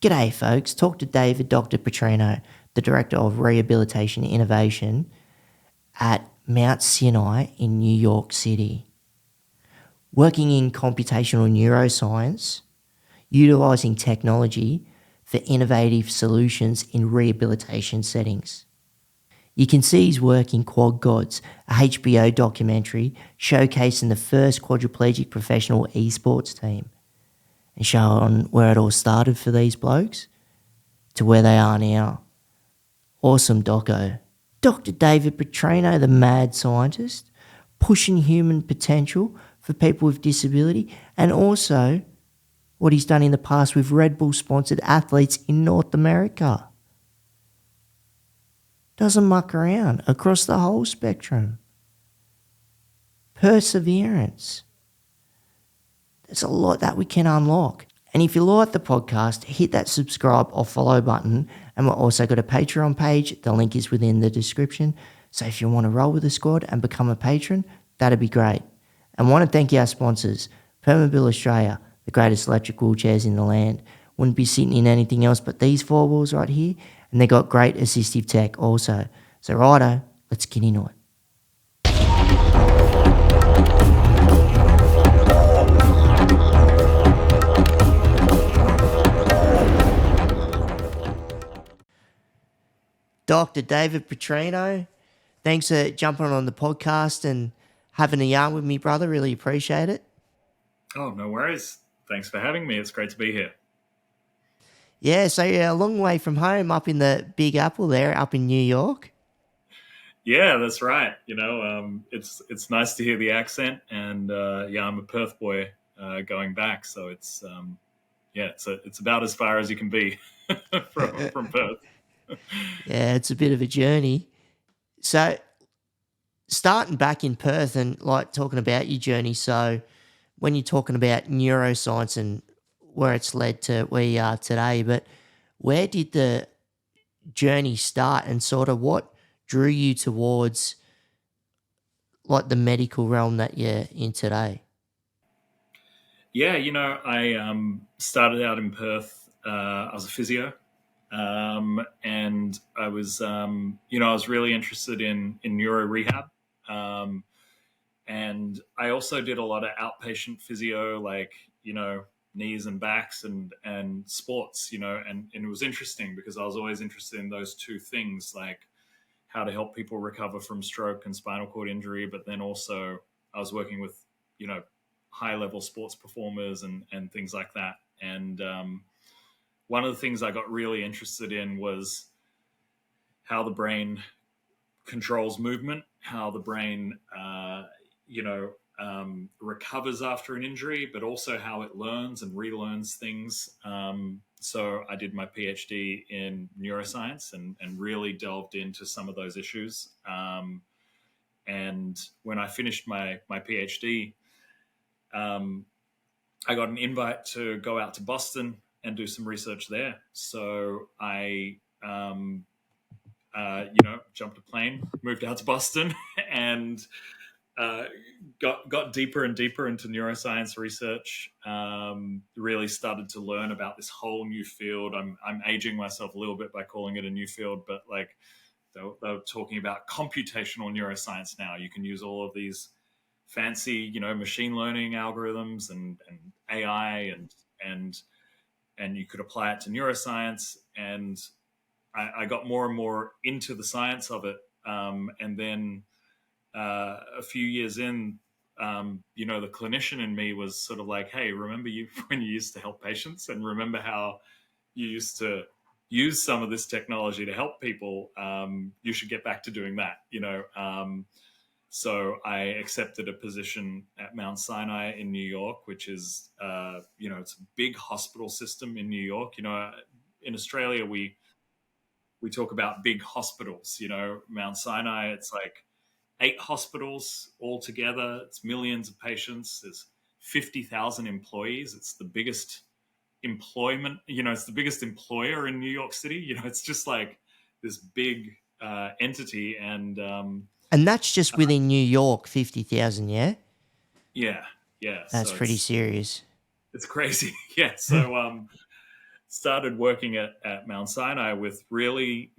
G'day, folks. Talk to Dr. Putrino, the Director of Rehabilitation Innovation at Mount Sinai in New York City. Working in computational neuroscience, utilising technology for innovative solutions in rehabilitation settings. You can see his work in Quad Gods, a HBO documentary showcasing the first quadriplegic professional esports team, and showing where it all started for these blokes to where they are now. Awesome doco. Dr. David Putrino, the mad scientist, pushing human potential for people with disability, and also what he's done in the past with Red Bull sponsored athletes in North America. Doesn't muck around across the whole spectrum. Perseverance. There's a lot that we can unlock. And if you like the podcast, hit that subscribe or follow button. And we've also got a Patreon page. The link is within the description. So if you want to roll with the squad and become a patron, that'd be great. And want to thank our sponsors, Permobil Australia, the greatest electric wheelchairs in the land. Wouldn't be sitting in anything else but these four wheels right here. And they got great assistive tech also. So righto, let's get into it. Dr. David Putrino, thanks for jumping on the podcast and having a yarn with me, brother. Really appreciate it. Oh, no worries. Thanks for having me. It's great to be here. Yeah, so you're a long way from home up in the Big Apple there, up in New York. Yeah, that's right. It's nice to hear the accent, and I'm a Perth boy going back, so it's about as far as you can be from Perth. Yeah, it's a bit of a journey. So starting back in Perth and like talking about your journey, so when you're talking about neuroscience and where it's led to where you are today, but where did the journey start and sort of what drew you towards like the medical realm that you're in today? Yeah, I started out in Perth. I was a physio, and I was I was really interested in neuro rehab. And I also did a lot of outpatient physio, like, knees and backs and sports, and it was interesting because I was always interested in those two things, like how to help people recover from stroke and spinal cord injury. But then also I was working with, high level sports performers and things like that. And one of the things I got really interested in was how the brain controls movement, how the brain, recovers after an injury, but also how it learns and relearns things. So I did my PhD in neuroscience and really delved into some of those issues. And when I finished my PhD, I got an invite to go out to Boston and do some research there. So I, jumped a plane, moved out to Boston, and got deeper and deeper into neuroscience research. Really started to learn about this whole new field. I'm aging myself a little bit by calling it a new field, but like they're talking about computational neuroscience now. You can use all of these fancy, machine learning algorithms and AI and you could apply it to neuroscience. And I got more and more into the science of it. And then a few years in, the clinician in me was sort of like, hey, remember you when you used to help patients, and remember how you used to use some of this technology to help people. You should get back to doing that, So I accepted a position at Mount Sinai in New York, which is, it's a big hospital system in New York. In Australia, we talk about big hospitals. Mount Sinai, it's like 8 hospitals all together. It's millions of patients. There's 50,000 employees. It's the biggest employment. It's the biggest employer in New York City. It's just like this big entity. And that's just within New York, 50,000, yeah? Yeah. That's So pretty serious. it's crazy. Yeah. So started working at Mount Sinai with really,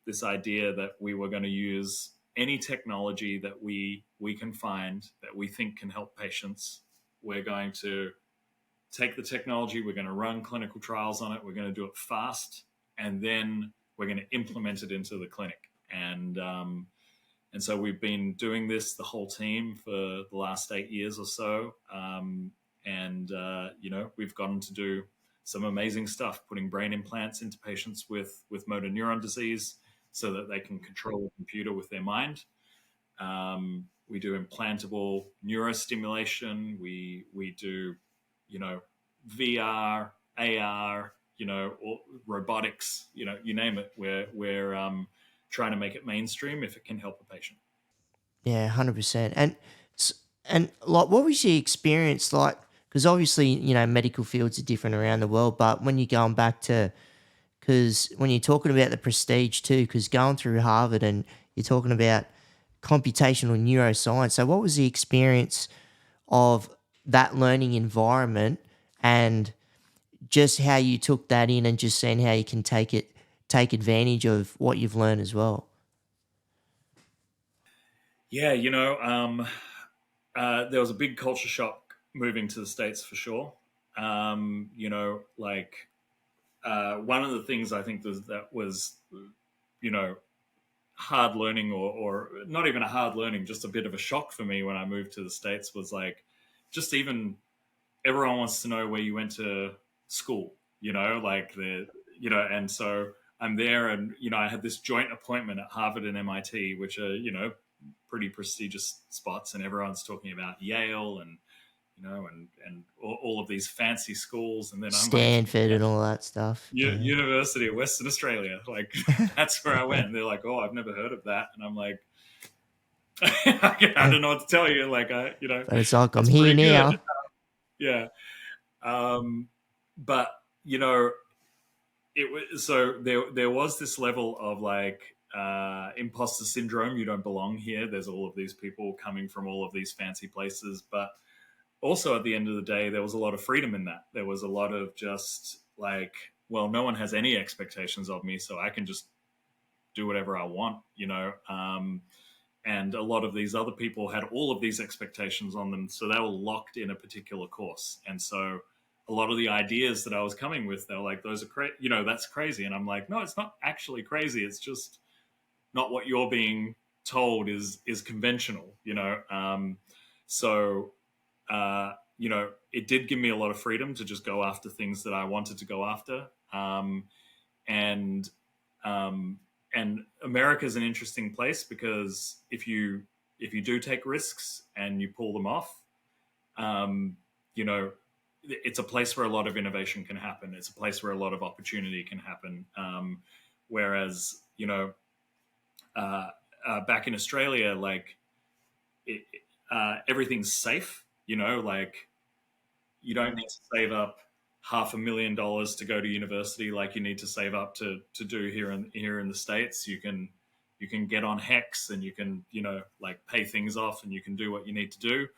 this idea that we were going to use any technology that we can find that we think can help patients. We're going to take the technology, we're going to run clinical trials on it, we're going to do it fast, and then we're going to implement it into the clinic. And so we've been doing this, the whole team, for the last 8 years or so. We've gotten to do some amazing stuff, putting brain implants into patients with motor neuron disease so that they can control the computer with their mind. We do implantable neurostimulation. We do, VR, AR, robotics, you name it. We're trying to make it mainstream if it can help a patient. Yeah, 100%. And like, what was your experience like? Because obviously, medical fields are different around the world, but when you're going back to, because when you're talking about the prestige too, because going through Harvard and you're talking about computational neuroscience, so what was the experience of that learning environment, and just how you took that in and just seeing how you can take advantage of what you've learned as well? Yeah, there was a big culture shock moving to the States for sure. One of the things I think was hard learning, or not even a hard learning, just a bit of a shock for me when I moved to the States, was like, just even everyone wants to know where you went to school, and so I'm there, and, I had this joint appointment at Harvard and MIT, which are, pretty prestigious spots, and everyone's talking about Yale and, and all of these fancy schools. And then I'm like, Stanford and all that stuff. Yeah. University of Western Australia. Like, that's where I went. And they're like, oh, I've never heard of that. And I'm like, I don't know what to tell you. Like, But it's like, I'm it's here pretty now. good. Yeah. But, it was, so there was this level of like imposter syndrome. You don't belong here. There's all of these people coming from all of these fancy places. But also, at the end of the day, there was a lot of freedom in that. There was a lot of just like, well, no one has any expectations of me, so I can just do whatever I want, and a lot of these other people had all of these expectations on them, so they were locked in a particular course. And so a lot of the ideas that I was coming with, they were like, those are that's crazy. And I'm like, no, it's not actually crazy. It's just not what you're being told is conventional, So it did give me a lot of freedom to just go after things that I wanted to go after. And America is an interesting place, because if you do take risks and you pull them off, it's a place where a lot of innovation can happen. It's a place where a lot of opportunity can happen. Whereas, back in Australia, like everything's safe, like you don't need to save up $500,000 to go to university like you need to save up to do here in the States. You can get on Hex, and you can, like pay things off, and you can do what you need to do.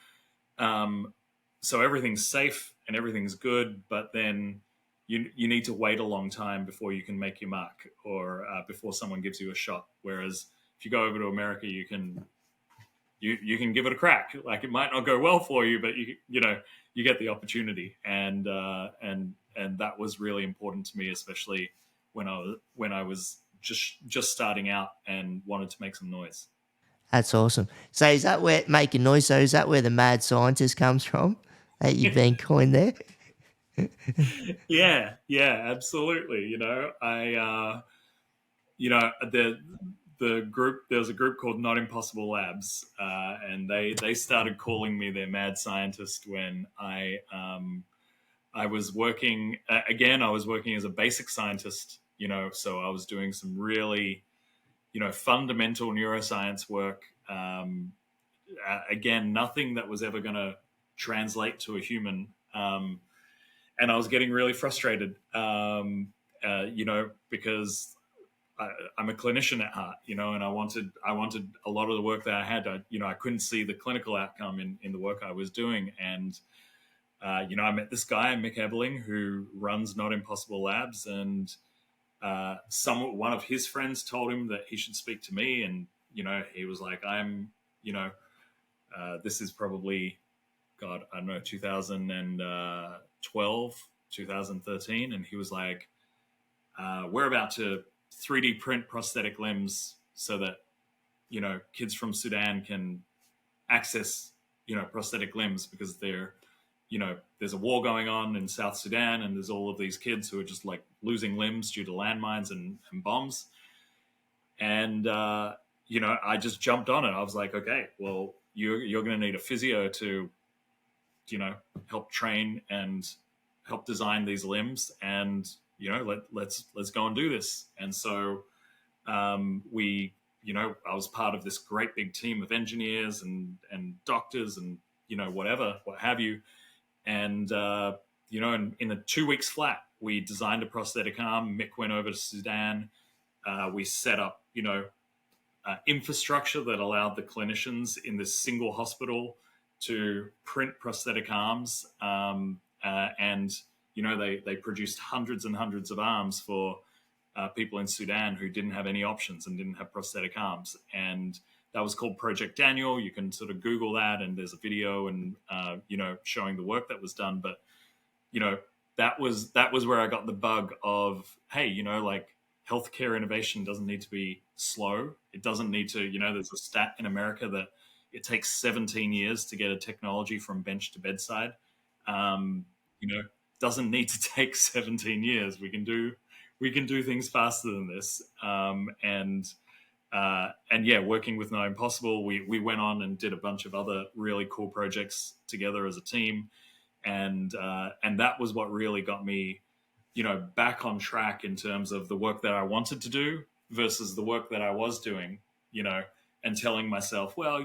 So everything's safe and everything's good, but then you need to wait a long time before you can make your mark, or before someone gives you a shot. Whereas if you go over to America, you can give it a crack. Like, it might not go well for you, but you get the opportunity. And that was really important to me, especially when I was just starting out and wanted to make some noise. That's awesome. So is that where making noise? So is that where the mad scientist comes from? That you've been coined there? Yeah, absolutely. The group, there was a group called Not Impossible Labs, and they started calling me their mad scientist when I was working again. I was working as a basic scientist, so I was doing some really fundamental neuroscience work. Again, nothing that was ever going to translate to a human. And I was getting really frustrated, because I'm a clinician at heart, and I wanted a lot of the work that I had. I couldn't see the clinical outcome in the work I was doing, and I met this guy, Mick Ebeling, who runs Not Impossible Labs, and one of his friends told him that he should speak to me, and he was like, this is probably, God, I don't know, 2012, 2013, and he was like, we're about to 3D print prosthetic limbs so that kids from Sudan can access prosthetic limbs because there's a war going on in South Sudan, and there's all of these kids who are just like losing limbs due to landmines and bombs. And I just jumped on it. I was like, okay, well, you're going to need a physio to help train and help design these limbs, and let's go and do this. And so I was part of this great big team of engineers and doctors and what have you. And in a 2 weeks flat, we designed a prosthetic arm. Mick went over to Sudan. We set up infrastructure that allowed the clinicians in this single hospital to print prosthetic arms, and they produced hundreds and hundreds of arms for people in Sudan who didn't have any options and didn't have prosthetic arms. And that was called Project Daniel. You can sort of Google that, and there's a video and showing the work that was done. But that was where I got the bug of, hey, like healthcare innovation doesn't need to be slow. It doesn't need to, there's a stat in America that it takes 17 years to get a technology from bench to bedside. Doesn't need to take 17 years. We can do things faster than this. And yeah, working with No Impossible, we went on and did a bunch of other really cool projects together as a team. And that was what really got me, back on track in terms of the work that I wanted to do versus the work that I was doing, and telling myself, well,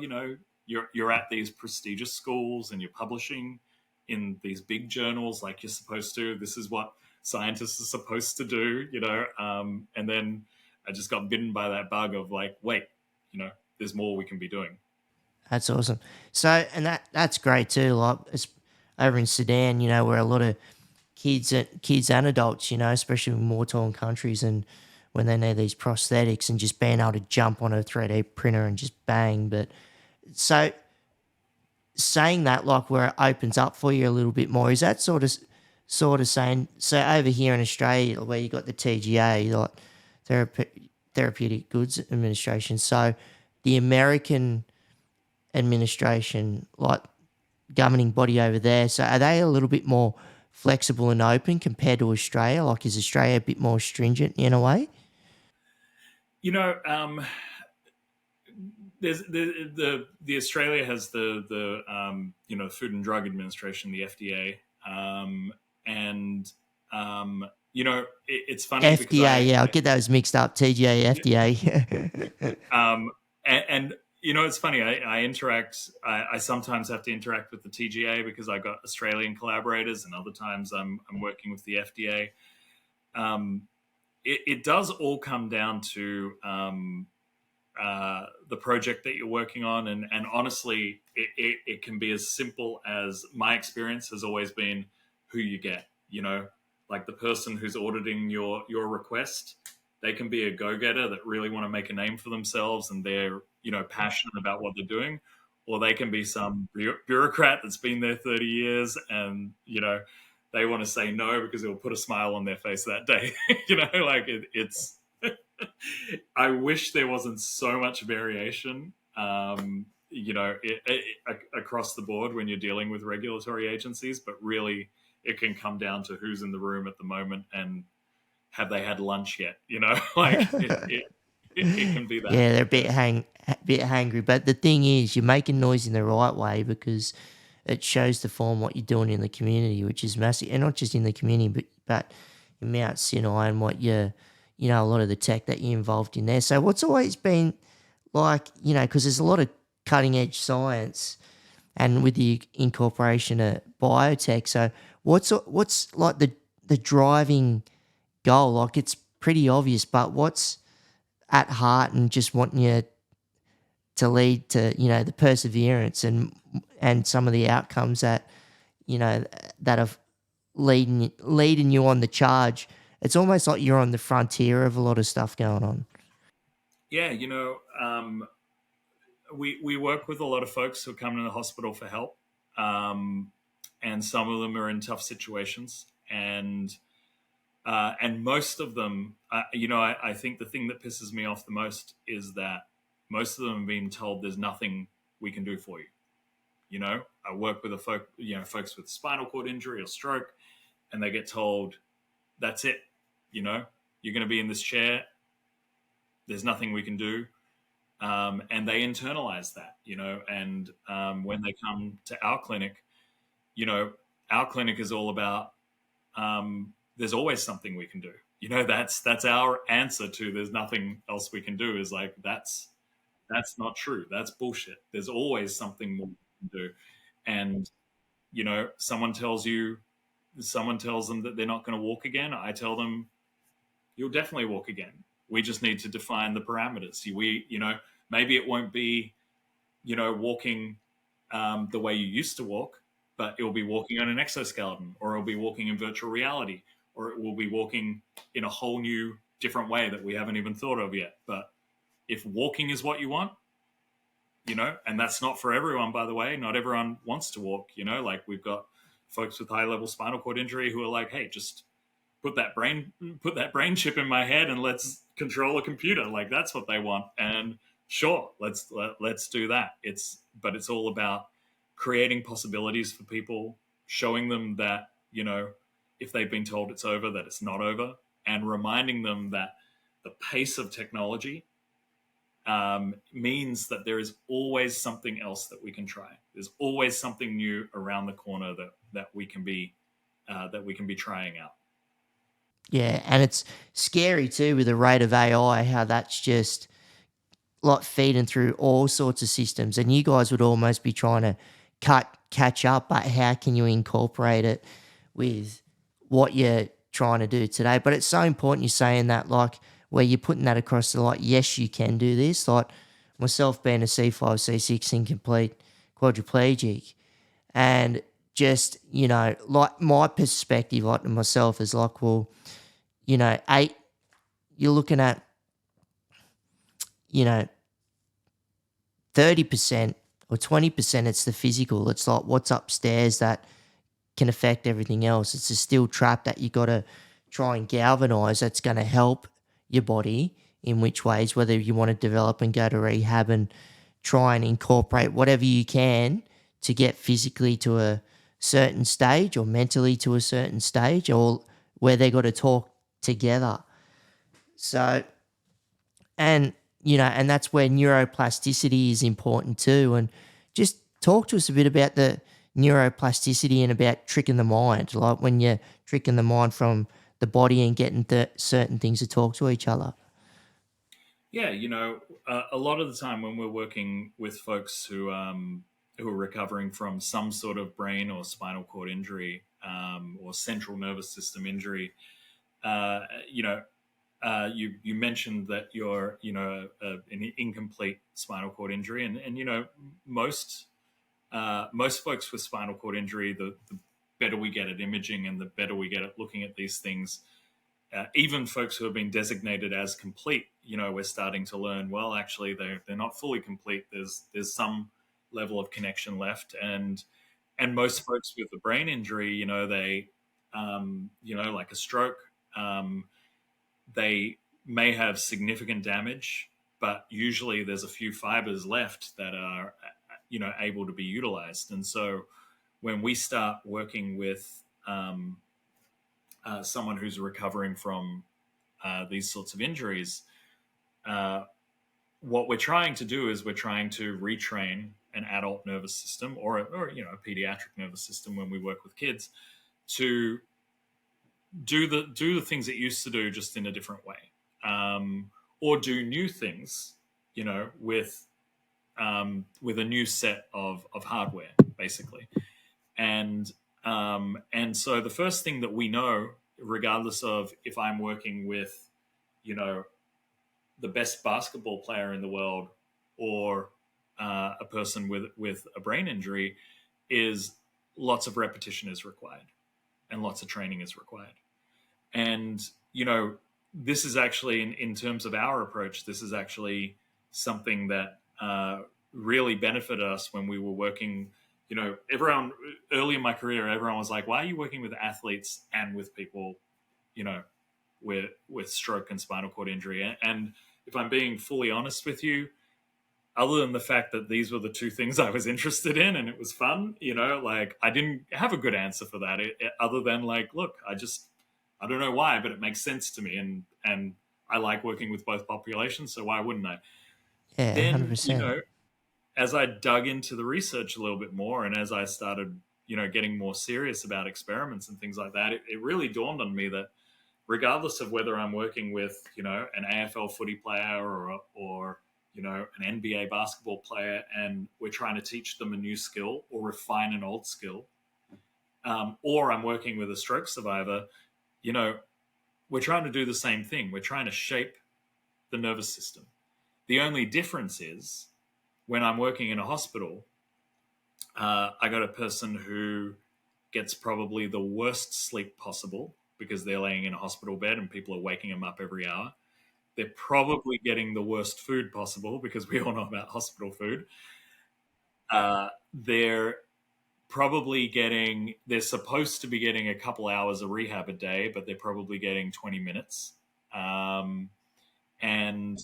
you're at these prestigious schools and you're publishing in these big journals like you're supposed to. This is what scientists are supposed to do, and then I just got bitten by that bug of like, wait, there's more we can be doing. That's awesome. So, and that's great too. Like it's over in Sudan, where a lot of kids and adults, especially in war-torn countries, and when they need these prosthetics and just being able to jump on a 3D printer and just bang. But so saying that, like where it opens up for you a little bit more, is that sort of saying, so over here in Australia where you got the TGA, like Therapeutic Goods Administration, so the American administration, like governing body over there, so are they a little bit more flexible and open compared to Australia? Like, is Australia a bit more stringent in a way? There's the Australia has the Food and Drug Administration, the FDA, and it's funny FDA, because yeah, I'll get those mixed up. TGA, FDA. and it's funny. I interact. I sometimes have to interact with the TGA because I got Australian collaborators, and other times I'm working with the FDA. It does all come down to the project that you're working on, and honestly, it can be as simple as, my experience has always been who you get. Like the person who's auditing your request, they can be a go-getter that really want to make a name for themselves and they're passionate about what they're doing, or they can be some bureaucrat that's been there 30 years and they want to say no because it will put a smile on their face that day. It's I wish there wasn't so much variation, across the board when you're dealing with regulatory agencies, but really it can come down to who's in the room at the moment and have they had lunch yet? It can be that. Yeah, they're a bit hangry, but the thing is, you're making noise in the right way because it shows the form what you're doing in the community, which is massive, and not just in the community, but in Mount Sinai and what a lot of the tech that you're involved in there. So what's always been like, because there's a lot of cutting edge science and with the incorporation of biotech. So what's like the driving goal? Like it's pretty obvious, but what's at heart and just wanting you to lead to, the perseverance and some of the outcomes that, that are leading you on the charge. It's almost like you're on the frontier of a lot of stuff going on. Yeah, we work with a lot of folks who come to the hospital for help, and some of them are in tough situations, and most of them, I think the thing that pisses me off the most is that most of them have been told there's nothing we can do for you. I work with folks with spinal cord injury or stroke, and they get told that's it. You're going to be in this chair. There's nothing we can do. And they internalize that, and when they come to our clinic, our clinic is all about there's always something we can do. That's our answer to there's nothing else we can do, is like that's not true. That's bullshit. There's always something more we can do. And someone tells them that they're not going to walk again. I tell them you'll definitely walk again. We just need to define the parameters. Maybe it won't be walking the way you used to walk, but it'll be walking on an exoskeleton, or it'll be walking in virtual reality, or it will be walking in a whole new different way that we haven't even thought of yet. But if walking is what you want, and that's not for everyone, by the way, not everyone wants to walk, like we've got folks with high level spinal cord injury who are like, hey, just put that brain chip in my head and let's control a computer. Like that's what they want. And sure, let's do that. But it's all about creating possibilities for people, showing them that, if they've been told it's over, that it's not over, and reminding them that the pace of technology means that there is always something else that we can try. There's always something new around the corner that we can be trying out. Yeah, and it's scary too with the rate of AI, how that's just like feeding through all sorts of systems. And you guys would almost be trying to catch up, but how can you incorporate it with what you're trying to do today? But it's so important you're saying that, like, where you're putting that across to, like, yes, you can do this. Like myself being a C5, C6 incomplete quadriplegic, and just, like my perspective, like to myself, is like, well, you're looking at, 30% or 20%, it's the physical. It's like what's upstairs that can affect everything else. It's a steel trap that you got to try and galvanize that's going to help your body in which ways, whether you want to develop and go to rehab and try and incorporate whatever you can to get physically to a certain stage or mentally to a certain stage, or where they got to talk together. So, and and that's where neuroplasticity is important too. And just talk to us a bit about the neuroplasticity and about tricking the mind, like when you're tricking the mind from the body and getting certain things to talk to each other. Yeah, a lot of the time when we're working with folks who are recovering from some sort of brain or spinal cord injury, or central nervous system injury, you mentioned that you're an incomplete spinal cord injury, and most folks with spinal cord injury, the better we get at imaging and the better we get at looking at these things, even folks who have been designated as complete, we're starting to learn, well, actually they're not fully complete. There's some level of connection left, and most folks with a brain injury, they like a stroke, they may have significant damage, but usually there's a few fibers left that are able to be utilized. And so when we start working with someone who's recovering from these sorts of injuries, what we're trying to do is we're trying to retrain an adult nervous system, or a pediatric nervous system when we work with kids, to do the things it used to do, just in a different way, or do new things, with a new set of hardware, basically. And so the first thing that we know, regardless of if I'm working with, the best basketball player in the world, or a person with a brain injury, is lots of repetition is required and lots of training is required. And, you know, this is actually, in terms of our approach, this is actually something that really benefited us when we were working. You know, everyone early in my career, everyone was like, why are you working with athletes and with people, you know, with stroke and spinal cord injury? And if I'm being fully honest with you, other than the fact that these were the two things I was interested in and it was fun, you know, like I didn't have a good answer for that, other than like, look, I don't know why, but it makes sense to me, and I like working with both populations, so why wouldn't I? Yeah, Then, you 100%. know, as I dug into the research a little bit more, and as I started, you know, getting more serious about experiments and things like that, it really dawned on me that regardless of whether I'm working with, you know, an AFL footy player or you know, an NBA basketball player, and we're trying to teach them a new skill or refine an old skill, or I'm working with a stroke survivor, you know, we're trying to do the same thing. We're trying to shape the nervous system. The only difference is when I'm working in a hospital, I got a person who gets probably the worst sleep possible because they're laying in a hospital bed and people are waking them up every hour. They're probably getting the worst food possible because we all know about hospital food. They're probably getting, they're supposed to be getting a couple hours of rehab a day, but they're probably getting 20 minutes. Um, and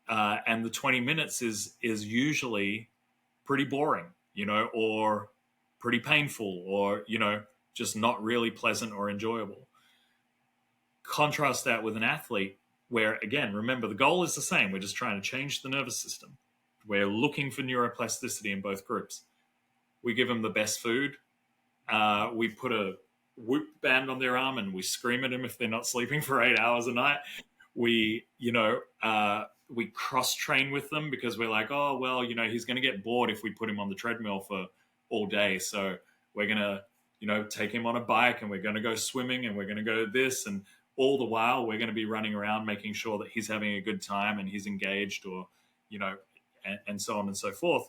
and the 20 minutes is usually pretty boring, you know, or pretty painful, or, you know, just not really pleasant or enjoyable. Contrast that with an athlete where, again, remember, the goal is the same. We're just trying to change the nervous system. We're looking for neuroplasticity in both groups. We give them the best food. We put a whoop band on their arm and we scream at them if they're not sleeping for 8 hours a night. We, you know, we cross train with them because we're like, oh, well, you know, he's going to get bored if we put him on the treadmill for all day. So we're going to, you know, take him on a bike and we're going to go swimming and we're going to go this. And all the while we're going to be running around making sure that he's having a good time and he's engaged, or, you know, and so on and so forth.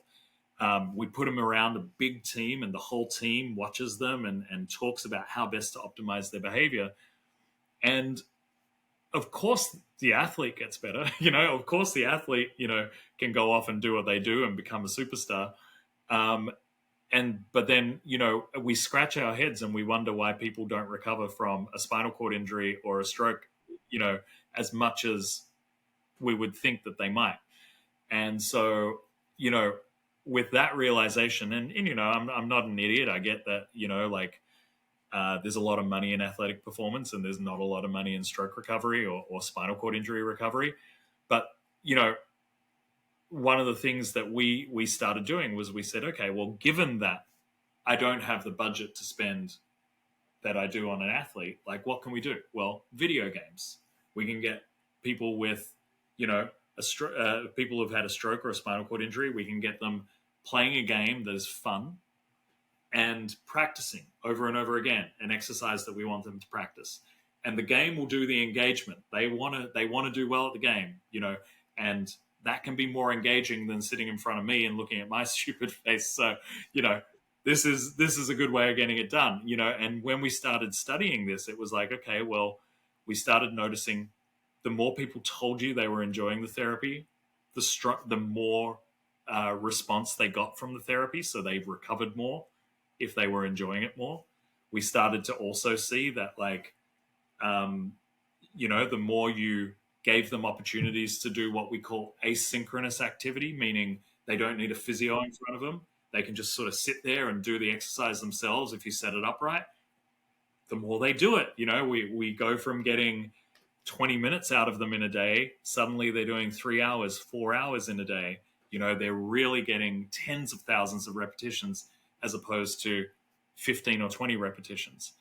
We put them around a big team and the whole team watches them and talks about how best to optimize their behavior. And of course the athlete gets better. You know, of course the athlete, you know, can go off and do what they do and become a superstar. Um, but then, you know, we scratch our heads and we wonder why people don't recover from a spinal cord injury or a stroke, you know, as much as we would think that they might. And so, you know, with that realization, and you know, I'm not an idiot. I get that, you know, like there's a lot of money in athletic performance and there's not a lot of money in stroke recovery or spinal cord injury recovery. But, you know, one of the things that we started doing was we said, okay, well, given that I don't have the budget to spend that I do on an athlete, like what can we do? Well, video games. We can get people with, you know, people who've had a stroke or a spinal cord injury. We can get them playing a game that is fun and practicing over and over again, an exercise that we want them to practice. And the game will do the engagement. They want to do well at the game, you know, and that can be more engaging than sitting in front of me and looking at my stupid face. So, you know, this is a good way of getting it done, you know. And when we started studying this, it was like, okay, well, we started noticing the more people told you they were enjoying the therapy, the more response they got from the therapy. So they recovered more if they were enjoying it more. We started to also see that, like, you know, the more you gave them opportunities to do what we call asynchronous activity, meaning they don't need a physio in front of them. They can just sort of sit there and do the exercise themselves if you set it up right. The more they do it, you know, we go from getting 20 minutes out of them in a day, suddenly they're doing 3 hours, 4 hours in a day. You know, they're really getting tens of thousands of repetitions as opposed to 15 or 20 repetitions.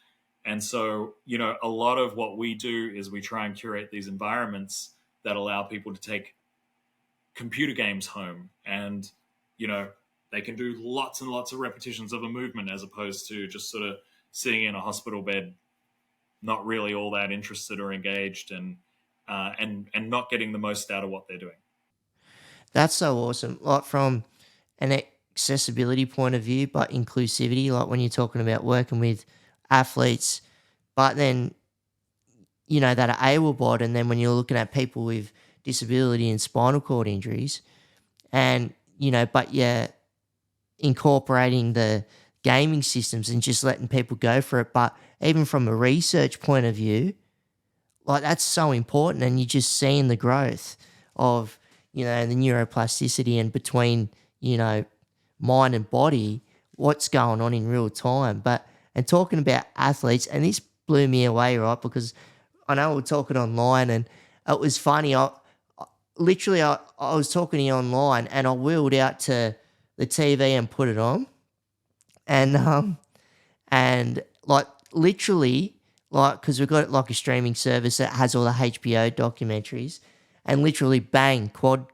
And so, you know, a lot of what we do is we try and curate these environments that allow people to take computer games home and, you know, they can do lots and lots of repetitions of a movement as opposed to just sort of sitting in a hospital bed, not really all that interested or engaged, and not getting the most out of what they're doing. That's so awesome. Like from an accessibility point of view, but inclusivity, like when you're talking about working with athletes, but then, that are able-bodied, and then when you're looking at people with disability and spinal cord injuries, and, but yeah, incorporating the gaming systems and just letting people go for it. But even from a research point of view, like that's so important, and you're just seeing the growth of, the neuroplasticity and between, mind and body, what's going on in real time. But, and talking about athletes, and this blew me away, right? Because I know we're talking online, and it was funny. I was talking to you online, and I wheeled out to the TV and put it on, and like literally, like, because we've got like a streaming service that has all the HBO documentaries, and literally bang, Quad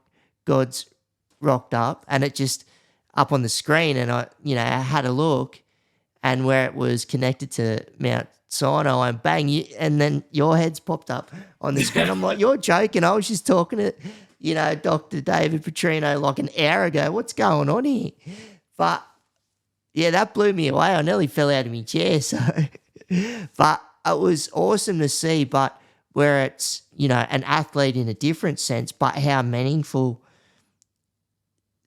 Gods rocked up, and it just up on the screen, and I had a look, and where it was connected to Mount Sinai, and bang, and then your head's popped up on the screen. I'm like, you're joking. I was just talking to, Dr. David Putrino like an hour ago. What's going on here? But yeah, that blew me away. I nearly fell out of my chair. So, but it was awesome to see. But where it's, an athlete in a different sense, but how meaningful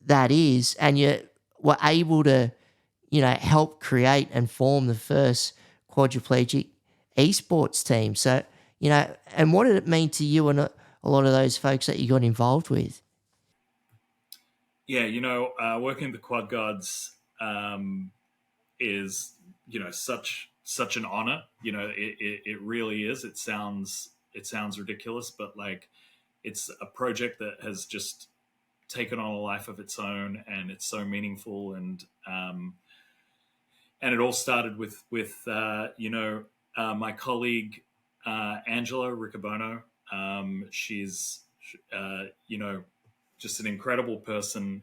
that is. And you were able to, help create and form the first quadriplegic esports team. So, and what did it mean to you and a lot of those folks that you got involved with? Yeah, working with the Quad Gods is such an honor. It really is. It sounds ridiculous, but like it's a project that has just taken on a life of its own, and it's so meaningful. And it all started with my colleague Angela Riccobono. She's just an incredible person.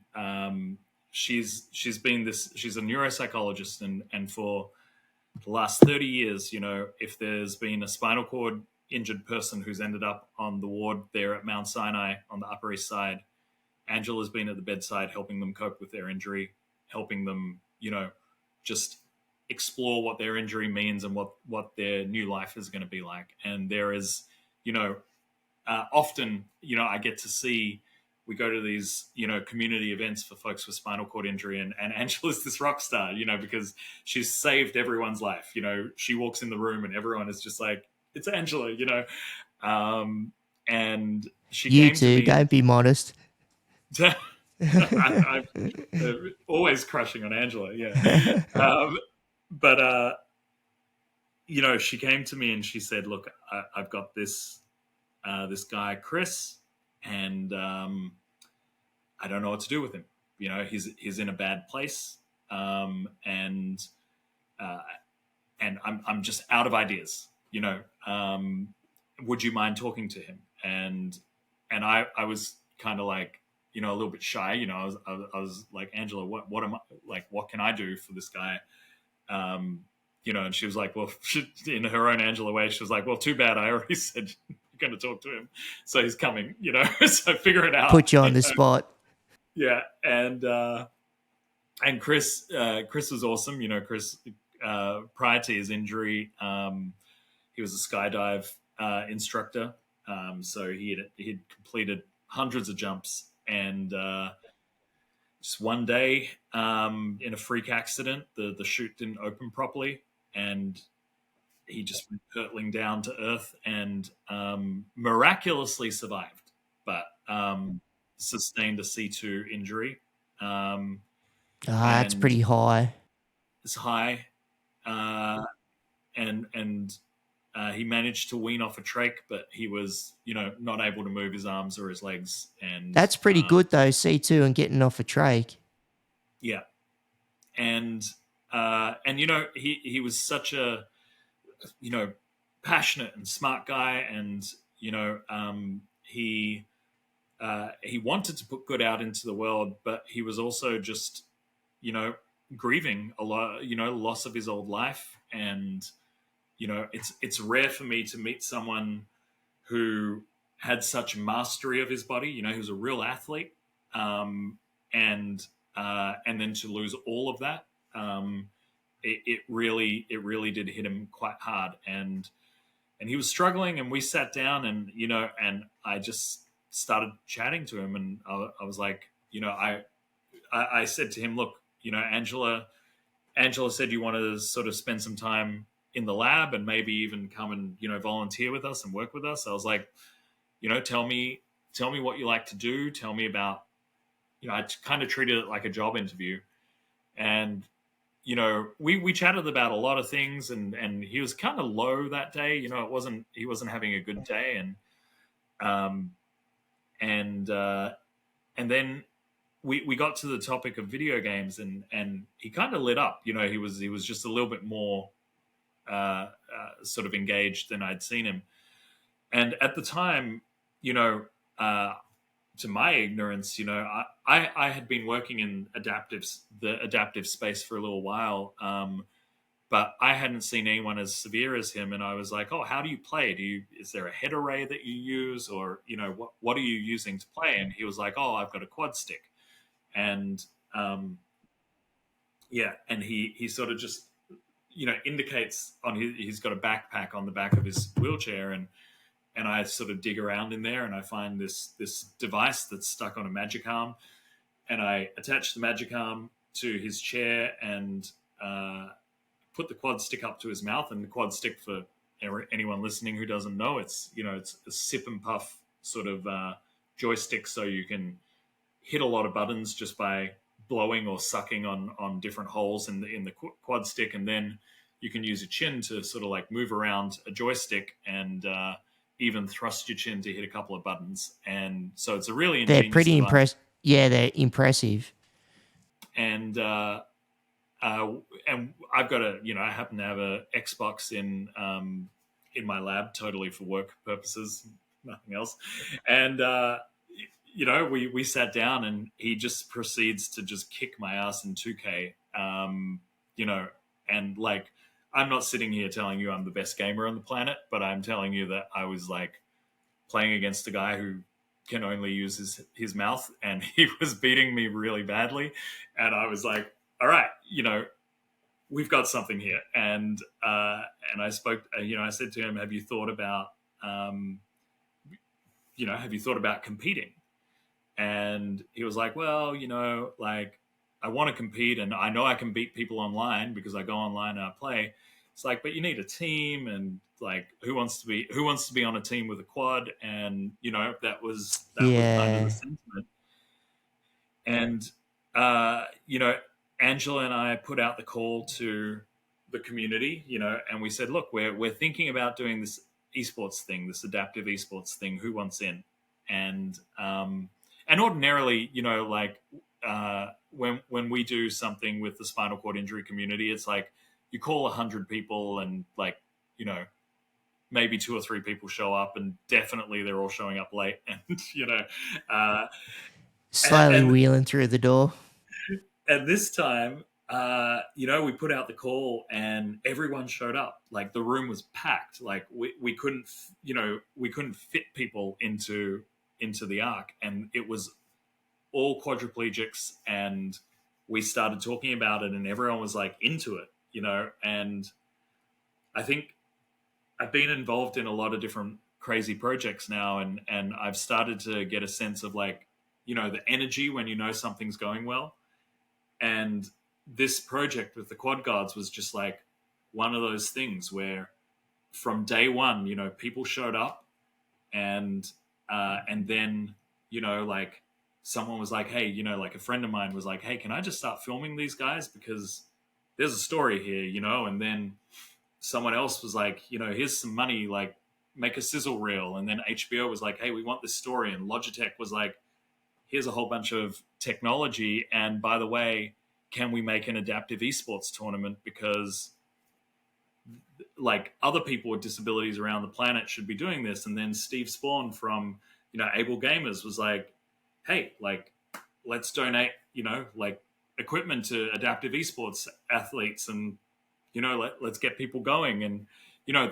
She's been this. She's a neuropsychologist, and for the last 30 years, if there's been a spinal cord injured person who's ended up on the ward there at Mount Sinai on the Upper East Side, Angela's been at the bedside helping them cope with their injury, helping them, just explore what their injury means and what their new life is going to be like. And there is, often, I get to see, we go to these, community events for folks with spinal cord injury, and Angela's this rock star, because she's saved everyone's life. She walks in the room and everyone is just like, it's Angela, and she You came to too, me and don't be modest. I'm always crushing on Angela, yeah. But she came to me and she said, "Look, I've got this guy Chris, and I don't know what to do with him. He's in a bad place, and uh, I'm just out of ideas. Would you mind talking to him?" And I was kind of like, a little bit shy. I was like, "Angela, what am I like? What can I do for this guy?" And she was like, well, in her own Angela way, she was like, well, too bad. I already said you're going to talk to him. So he's coming, so figure it out. Put you on the spot. Yeah. And Chris was awesome. Chris, prior to his injury, he was a skydive instructor. So he'd completed hundreds of jumps, and just one day, in a freak accident, the chute didn't open properly, and he just went hurtling down to earth, and miraculously survived, but sustained a C2 injury. That's And pretty high. it's high, and he managed to wean off a trach, but he was, not able to move his arms or his legs. And That's pretty good though, C2 and getting off a trach. yeah, and he was such a passionate and smart guy, and he wanted to put good out into the world, but he was also just grieving a lot, loss of his old life. And it's rare for me to meet someone who had such mastery of his body. He was a real athlete, and and then to lose all of that, it really did hit him quite hard, and he was struggling, and we sat down, and and I just started chatting to him, and I was like, I said to him, look, Angela said you wanted to sort of spend some time in the lab and maybe even come and volunteer with us and work with us. I was like, tell me what you like to do. Tell me about, I kind of treated it like a job interview, and we chatted about a lot of things, and he was kind of low that day. He wasn't having a good day, um, and then we got to the topic of video games, and he kind of lit up. He was just a little bit more sort of engaged than I'd seen him. And at the time, to my ignorance, I had been working in the adaptive space for a little while, but I hadn't seen anyone as severe as him. And I was like, oh, how do you play? Is there a head array that you use, or what are you using to play? And he was like, oh, I've got a quad stick. And and he sort of just indicates on he's got a backpack on the back of his wheelchair, and I sort of dig around in there, and I find this device that's stuck on a magic arm, and I attach the magic arm to his chair and put the quad stick up to his mouth. And the quad stick, for anyone listening who doesn't know, it's a sip and puff sort of joystick, so you can hit a lot of buttons just by blowing or sucking on different holes in the quad stick, and then you can use your chin to sort of like move around a joystick and even thrust your chin to hit a couple of buttons. And so it's a really ingenious They're pretty device. impressive. Yeah, they're impressive. And I've got I happen to have a Xbox in my lab, totally for work purposes, nothing else. And we sat down, and he just proceeds to just kick my ass in 2K. And like, I'm not sitting here telling you I'm the best gamer on the planet, but I'm telling you that I was like playing against a guy who can only use his mouth, and he was beating me really badly. And I was like, all right, we've got something here. And I spoke, I said to him, have you thought about competing? And he was like, well, like, I want to compete, and I know I can beat people online because I go online and I play. It's like, but you need a team, and like, who wants to be on a team with a quad? And that was kind of the sentiment. And Angela and I put out the call to the community, and we said, look, we're thinking about doing this esports thing, this adaptive esports thing. Who wants in? And ordinarily, when we do something with the spinal cord injury community, it's like you call 100 people, and like, maybe 2 or 3 people show up, and definitely they're all showing up late, and slowly wheeling through the door. At this time, we put out the call, and everyone showed up. Like, the room was packed. Like, we couldn't fit people into the arc, and it was all quadriplegics, and we started talking about it, and everyone was like into it, and I think I've been involved in a lot of different crazy projects now, and I've started to get a sense of like, the energy when something's going well. And this project with the quad guards was just like one of those things where from day one, people showed up, and then, like, someone was like, hey, like a friend of mine was like, hey, can I just start filming these guys? Because there's a story here, and then someone else was like, here's some money, like, make a sizzle reel. And then HBO was like, hey, we want this story. And Logitech was like, here's a whole bunch of technology. And by the way, can we make an adaptive esports tournament? Because like, other people with disabilities around the planet should be doing this. And then Steve Spawn from, Able Gamers was like, hey, like, let's donate, like, equipment to adaptive esports athletes, and, let's get people going. And,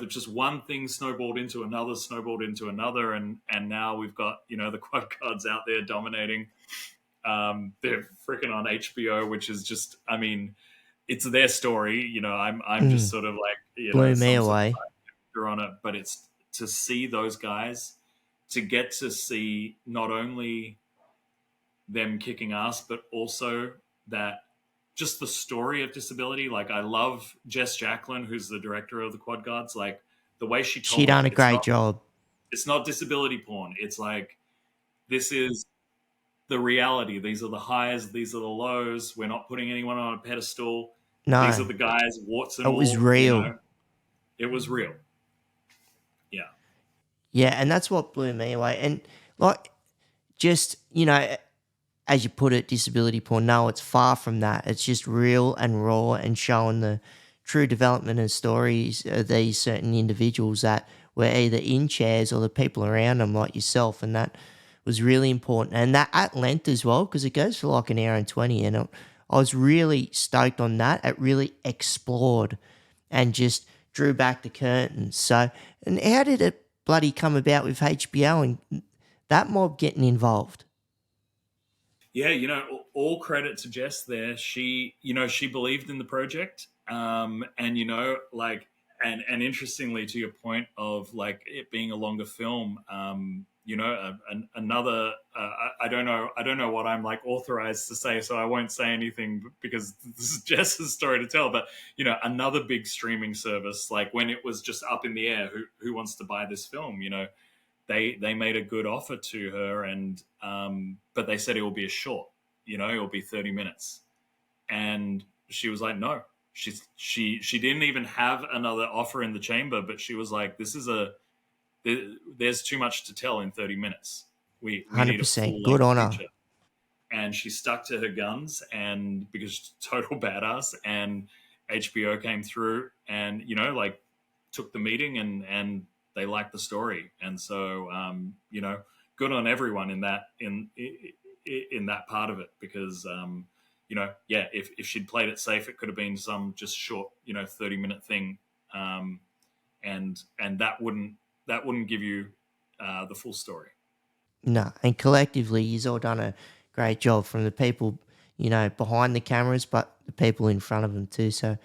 just one thing snowballed into another, and now we've got, the quad cards out there dominating. They're freaking on HBO, which is just, I mean, it's their story. I'm just Mm, sort of like, blew me some sort of away. actor on it, but it's to see those guys, to get to see not only them kicking ass, but also that just the story of disability. Like, I love Jess Jacqueline, who's the director of the Quad Guards. Like, the way she She told it, done a great job. it's not disability porn. It's like, this is the reality. These are the highs, these are the lows. We're not putting anyone on a pedestal. These are No, the guys, warts and it was all. real. It was real. Yeah. Yeah, and that's what blew me away. And like, just as you put it, disability porn. No, it's far from that. It's just real and raw and showing the true development and stories of these certain individuals that were either in chairs or the people around them, like yourself. And that was really important. And that at length as well, because it goes for like an hour and 20. And I was really stoked on that. It really explored and just drew back the curtains. So, and how did it bloody come about with HBO and that mob getting involved? Yeah, all credit to Jess there. She believed in the project, and like, and interestingly, to your point of like it being a longer film, another. I don't know what I'm like authorized to say, so I won't say anything because this is Jess's story to tell. But another big streaming service, like when it was just up in the air, who wants to buy this film? They made a good offer to her, and but they said it will be a short, it will be 30 minutes, and she was like, no. She didn't even have another offer in the chamber, but she was like, there's too much to tell in 30 minutes. We need a full 100%. Good length on her. feature. And she stuck to her guns, and because she's total badass, and HBO came through and like took the meeting, and they liked the story, and so good on everyone in that part of it, because yeah, if she'd played it safe, it could have been some just short 30-minute thing, and that wouldn't give you the full story. No, and collectively, you've all done a great job from the people, behind the cameras, but the people in front of them too. So,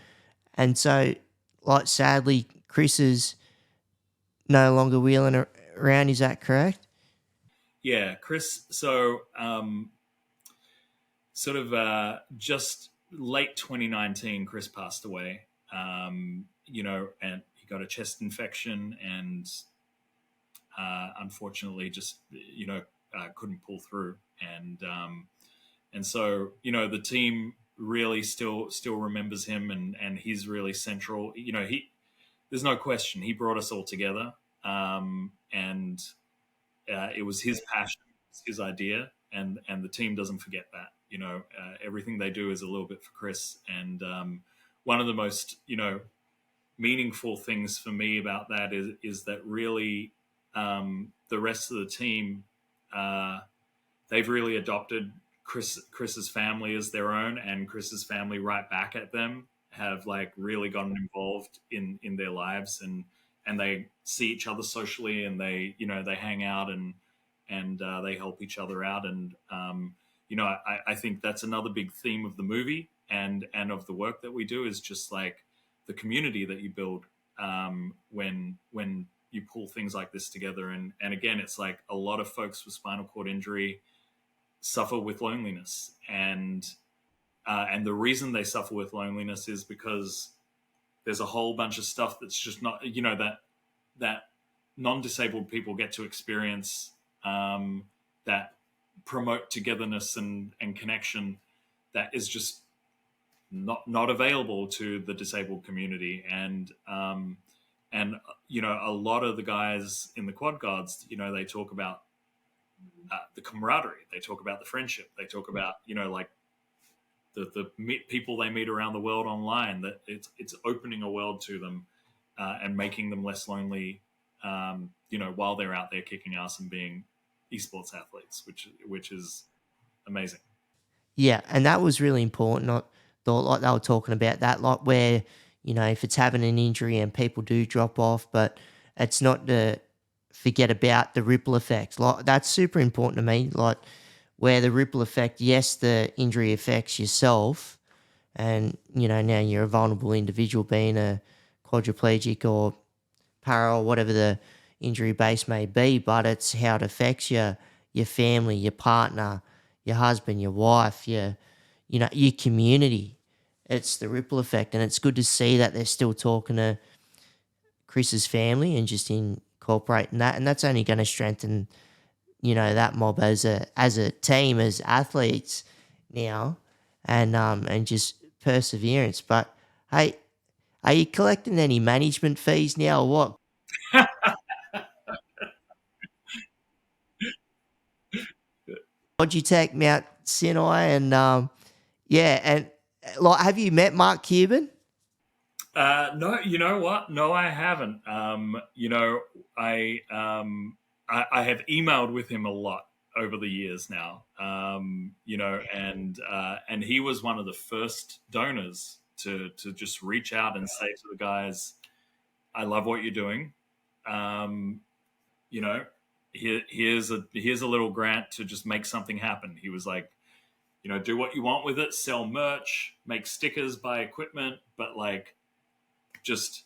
like, sadly, Chris is no longer wheeling around. Is that correct? Yeah, Chris. So sort of just late 2019, Chris passed away. And he got a chest infection, and unfortunately, just couldn't pull through. And so the team really still remembers him, and he's really central. He there's no question he brought us all together, and it was his passion, his idea, and the team doesn't forget that. Everything they do is a little bit for Chris, and one of the most meaningful things for me about that is that really the rest of the team, they've really adopted Chris's family as their own, and Chris's family right back at them have like really gotten involved in their lives, and they see each other socially, and they hang out, and they help each other out, and I think that's another big theme of the movie, and of the work that we do, is just like the community that you build when you pull things like this together, and again, it's like a lot of folks with spinal cord injury suffer with loneliness, and the reason they suffer with loneliness is because there's a whole bunch of stuff that's just not that non-disabled people get to experience, that promote togetherness and connection, that is just not available to the disabled community, and a lot of the guys in the Quad Guards, they talk about the camaraderie, they talk about the friendship, they talk about like the people they meet around the world online, that it's opening a world to them, and making them less lonely, while they're out there kicking ass and being esports athletes, which is amazing. Yeah, and that was really important. I thought, like, they were talking about that, like, where if it's having an injury and people do drop off, but it's not to forget about the ripple effects. Like, that's super important to me. Like, where the ripple effect, yes, the injury affects yourself, and now you're a vulnerable individual being a quadriplegic or para or whatever the injury base may be, but it's how it affects your family, your partner, your husband, your wife, your community. It's the ripple effect, and it's good to see that they're still talking to Chris's family and just incorporating that, and that's only going to strengthen that mob as a team, as athletes now, and just perseverance. But hey, are you collecting any management fees now or what? Logitech, Mount Sinai, and yeah, and like, have you met Mark Cuban? No, you know what? No, I haven't. I have emailed with him a lot over the years now. And he was one of the first donors to just reach out and say to the guys, "I love what you're doing. Um, you know, here's a little grant to just make something happen." He was like, do what you want with it, sell merch, make stickers, buy equipment, but like just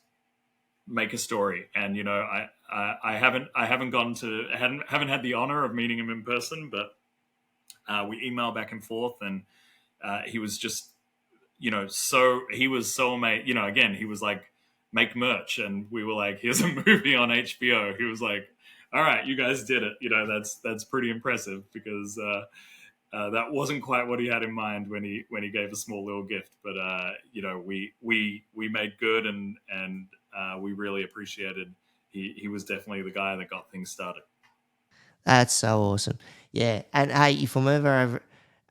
make a story. And I haven't gone to haven't had the honor of meeting him in person, but we email back and forth, and he was just so he was so amazed. Again, he was like, make merch, and we were like, here's a movie on HBO. He was like, all right, you guys did it. That's pretty impressive, because that wasn't quite what he had in mind when he gave a small little gift. But we made good, and we really appreciated. He was definitely the guy that got things started. That's so awesome. Yeah, and hey, if I'm ever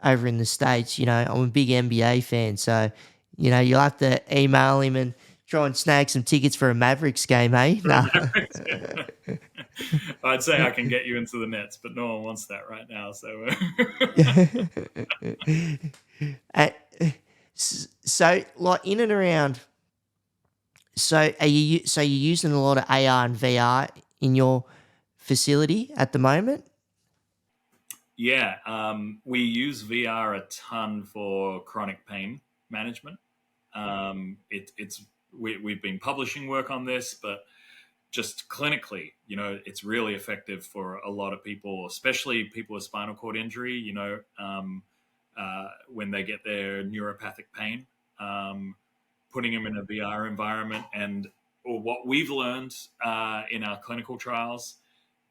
over in the States, I'm a big NBA fan, so you'll have to email him and try and snag some tickets for a Mavericks game, hey? For No. Mavericks. I'd say I can get you into the Nets, but no one wants that right now. So, Uh, so, like, in and around. So, you're using a lot of AR and VR in your facility at the moment? yeah, we use VR a ton for chronic pain management. We've been publishing work on this, but just clinically, it's really effective for a lot of people, especially people with spinal cord injury. When they get their neuropathic pain, putting them in a VR environment, or what we've learned in our clinical trials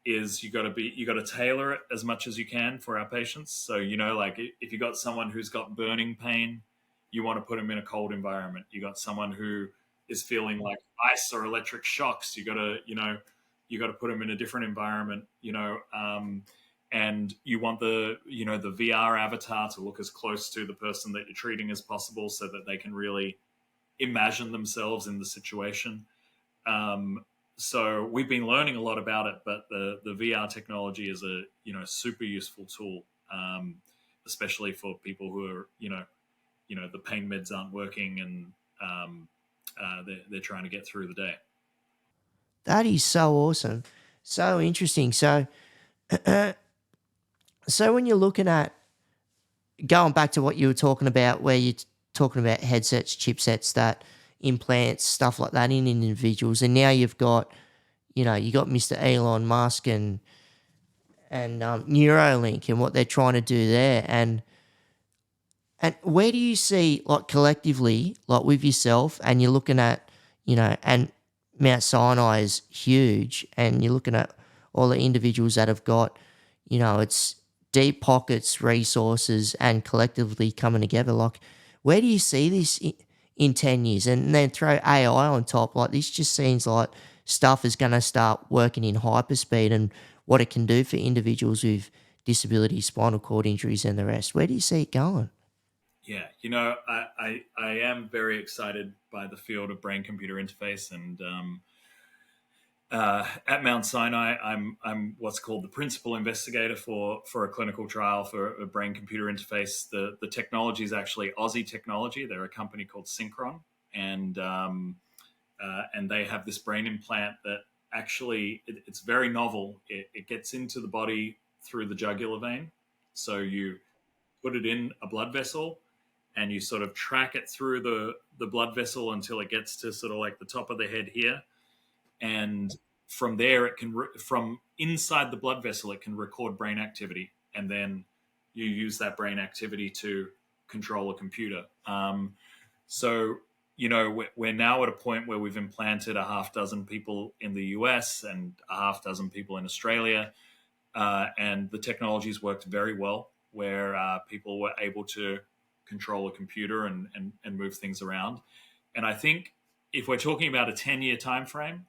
is you got to tailor it as much as you can for our patients. So like if you got someone who's got burning pain, you want to put them in a cold environment. You got someone who is feeling like ice or electric shocks. You got to put them in a different environment. And you want the VR avatar to look as close to the person that you're treating as possible, so that they can really imagine themselves in the situation. So we've been learning a lot about it, but the VR technology is a super useful tool, especially for people who are the pain meds aren't working, and they're trying to get through the day. That is so awesome. So interesting. So, so when you're looking at going back to what you were talking about, where you're talking about headsets, chipsets, that implants, stuff like that in individuals, and now you've got, you got Mr. Elon Musk and Neuralink and what they're trying to do there, and where do you see, like, collectively, like with yourself, and you're looking at, and Mount Sinai is huge, and you're looking at all the individuals that have got, it's deep pockets, resources, and collectively coming together. Like, where do you see this in 10 years? And then throw AI on top. Like, this just seems like stuff is going to start working in hyperspeed, and what it can do for individuals with disabilities, spinal cord injuries, and the rest. Where do you see it going? Yeah, I am very excited by the field of brain computer interface, and at Mount Sinai, I'm what's called the principal investigator for a clinical trial for a brain computer interface. The technology is actually Aussie technology. They're a company called Synchron, and they have this brain implant that actually it's very novel. It gets into the body through the jugular vein, So you put it in a blood vessel and you sort of track it through the blood vessel until it gets to sort of like the top of the head here. And from there, it can, from inside the blood vessel, it can record brain activity. And then you use that brain activity to control a computer. So, we're now at a point where we've implanted a half dozen people in the US and a half dozen people in Australia. And the technology's worked very well, where people were able to control a computer and move things around. And I think if we're talking about a 10-year time frame,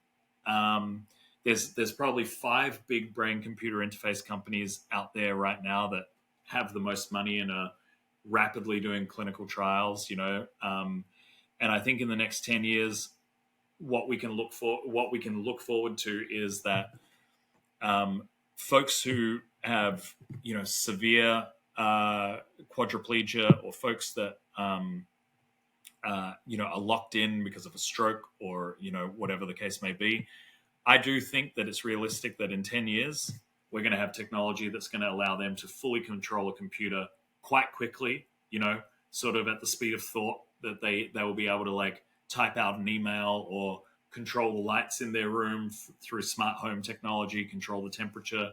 there's probably 5 big brain computer interface companies out there right now that have the most money and are rapidly doing clinical trials. And I think in the next 10 years, what we can look forward to is that folks who have severe quadriplegia, or folks that are locked in because of a stroke, or whatever the case may be. I do think that it's realistic that in 10 years we're going to have technology that's going to allow them to fully control a computer quite quickly, sort of at the speed of thought, that they will be able to like type out an email or control the lights in their room through smart home technology, control the temperature,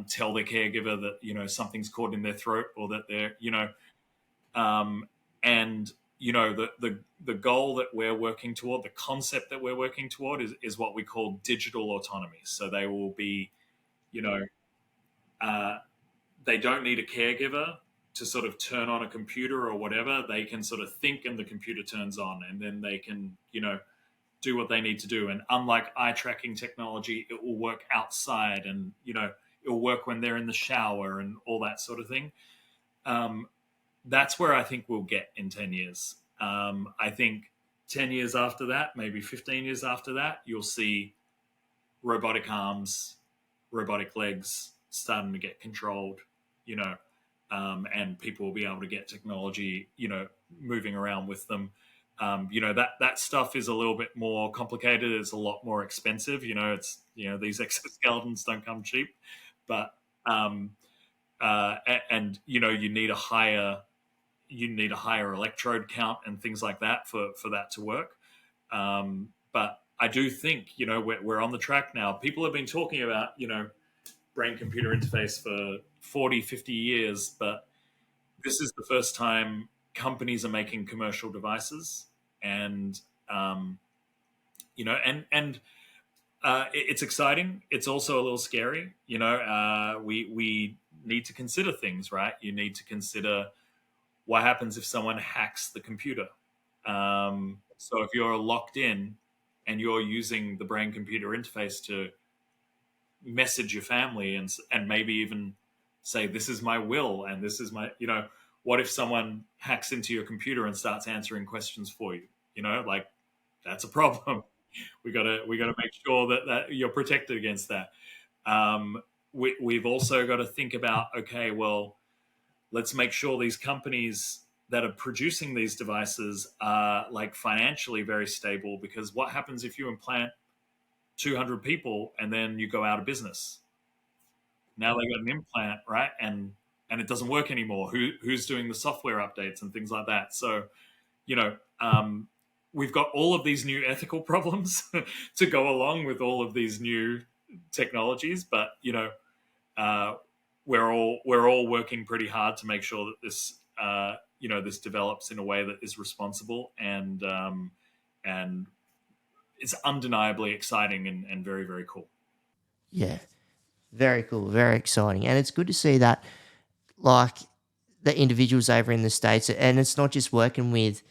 tell their caregiver that something's caught in their throat, or that they're and the goal that we're working toward, the concept that we're working toward, is what we call digital autonomy. So they will be they don't need a caregiver to sort of turn on a computer or whatever. They can sort of think and the computer turns on, and then they can do what they need to do. And unlike eye tracking technology, it will work outside, and it'll work when they're in the shower and all that sort of thing. That's where I think we'll get in 10 years. I think 10 years after that, maybe 15 years after that, you'll see robotic arms, robotic legs starting to get controlled, and people will be able to get technology, moving around with them. That stuff is a little bit more complicated. It's a lot more expensive. It's, these exoskeletons don't come cheap, but, and you need a higher electrode count and things like that for that to work. But I do think, we're on the track now. People have been talking about, brain computer interface for 40, 50 years, but this is the first time companies are making commercial devices. And, it's exciting. It's also a little scary. We need to consider things, right? You need to consider what happens if someone hacks the computer. So if you're locked in and you're using the brain computer interface to message your family and maybe even say, this is my will, and this is my, what if someone hacks into your computer and starts answering questions for you? Like, that's a problem. We gotta make sure that you're protected against that. We've also got to think about, okay, well, let's make sure these companies that are producing these devices are like financially very stable, because what happens if you implant 200 people and then you go out of business? Now they got an implant, right? And it doesn't work anymore. Who's doing the software updates and things like that? So, we've got all of these new ethical problems to go along with all of these new technologies, but we're all working pretty hard to make sure that this this develops in a way that is responsible, and it's undeniably exciting and very, very cool. Yeah, very cool, very exciting. And it's good to see that, like, the individuals over in the States, and it's not just working with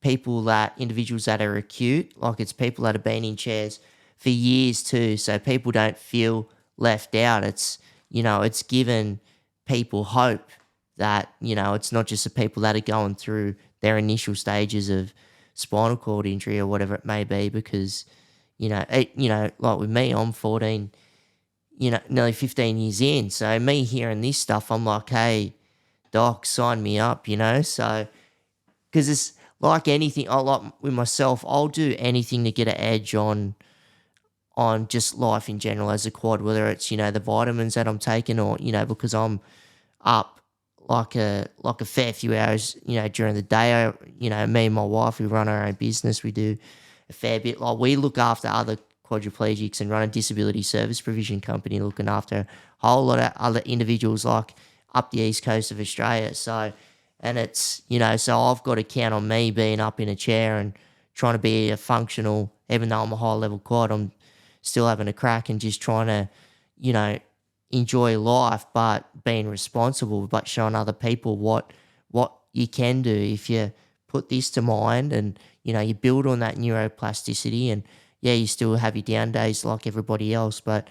individuals that are acute, like it's people that have been in chairs for years too, so people don't feel left out. It's, it's given people hope that, it's not just the people that are going through their initial stages of spinal cord injury or whatever it may be, because, like with me, I'm 14, nearly 15 years in. So me hearing this stuff, I'm like, hey, doc, sign me up, so, because it's like anything, like with myself, I'll do anything to get an edge on just life in general as a quad, whether it's, the vitamins that I'm taking, or, because I'm up like a fair few hours, during the day. Me and my wife, we run our own business. We do a fair bit. Like, we look after other quadriplegics and run a disability service provision company looking after a whole lot of other individuals, like up the east coast of Australia. So, and it's, so I've got to count on me being up in a chair and trying to be a functional, even though I'm a high level quad, I'm still having a crack and just trying to, you know, enjoy life, but being responsible, but showing other people what you can do if you put this to mind, and you build on that neuroplasticity. And yeah, you still have your down days like everybody else, but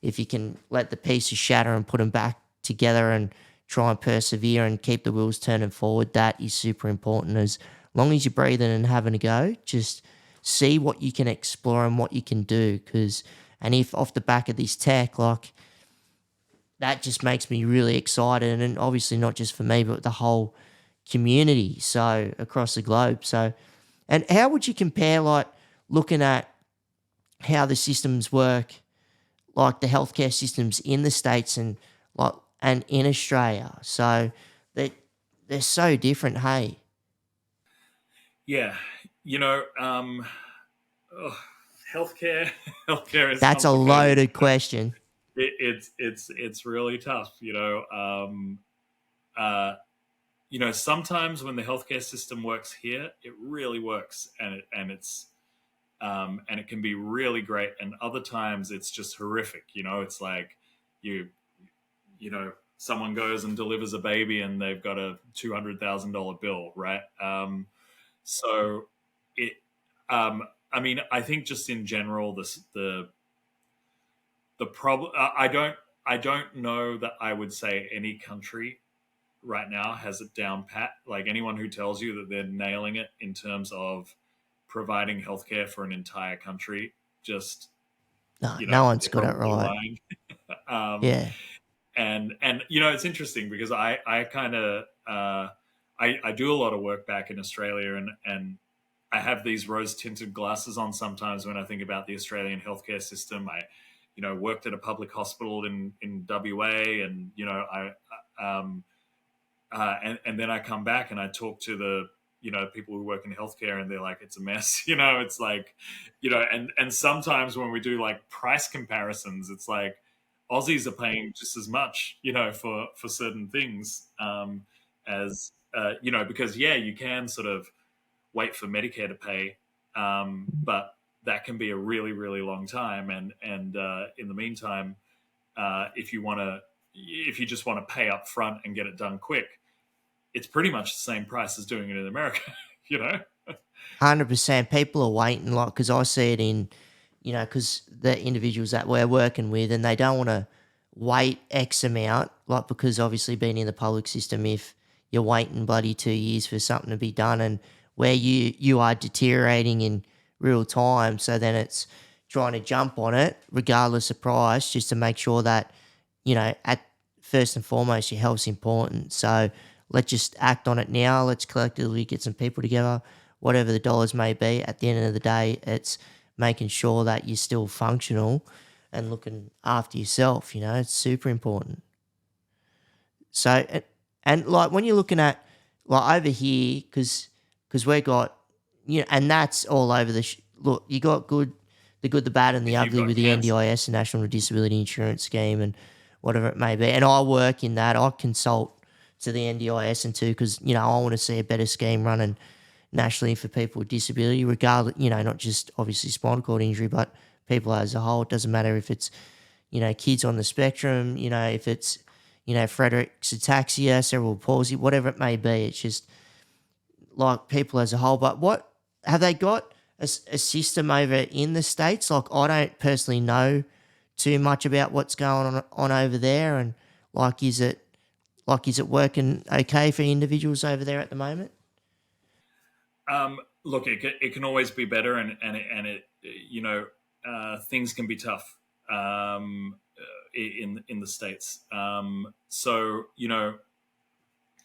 if you can let the pieces shatter and put them back together and try and persevere and keep the wheels turning forward, that is super important. As long as you're breathing and having a go, just see what you can explore and what you can do. And if off the back of this tech, like, that just makes me really excited, and obviously not just for me, but the whole community, so across the globe. So, and how would you compare, like, looking at how the systems work, like the healthcare systems in the States and like and in Australia? So they they're so different. Hey, Yeah, you know, oh, healthcare healthcare is that's a complicated. loaded question. It's really tough. Uh, sometimes when the healthcare system works here, it really works, and it can be really great. And other times it's just horrific. It's like you someone goes and delivers a baby and they've got a $200,000 bill, right? So it, I mean, I think just in general, the problem. I don't know that I would say any country right now has it down pat. Like, anyone who tells you that they're nailing it in terms of providing healthcare for an entire country, just No, no one's they're got it probably right. lying. um, Yeah, and it's interesting because I kind of I do a lot of work back in Australia, and I have these rose tinted glasses on sometimes when I think about the Australian healthcare system. I worked at a public hospital in WA, and and then I come back and I talk to the people who work in healthcare, and they're like, it's a mess. It's like, and sometimes when we do like price comparisons, it's like Aussies are paying just as much, for certain things, as because yeah, you can sort of wait for Medicare to pay, but that can be a really really long time, and in the meantime, if you just want to pay up front and get it done quick, it's pretty much the same price as doing it in America. you know 100%. People are waiting, like, because I see it in, because the individuals that we're working with, and they don't want to wait X amount, like, because obviously being in the public system, if you're waiting bloody 2 years for something to be done, and where you are deteriorating in real time, so then it's trying to jump on it regardless of price, just to make sure that, at first and foremost, your health's important. So let's just act on it now. Let's collectively get some people together, whatever the dollars may be. At the end of the day, it's making sure that you're still functional and looking after yourself. It's super important. So, and like when you're looking at, like, over here, because we got, and that's all over look. You got the good, the bad, and the you've ugly got with the cancer. NDIS, the National Disability Insurance Scheme, and whatever it may be. And I work in that. I consult to the NDIS and too, because I want to see a better scheme running nationally for people with disability, regardless, not just obviously spinal cord injury, but people as a whole. It doesn't matter if it's, kids on the spectrum, if it's, Frederick's ataxia, cerebral palsy, whatever it may be. It's just like people as a whole. But what have they got a system over in the States? Like, I don't personally know too much about what's going on over there, and like, is it working okay for individuals over there at the moment? Look, it can always be better, and things can be tough, in the states. So the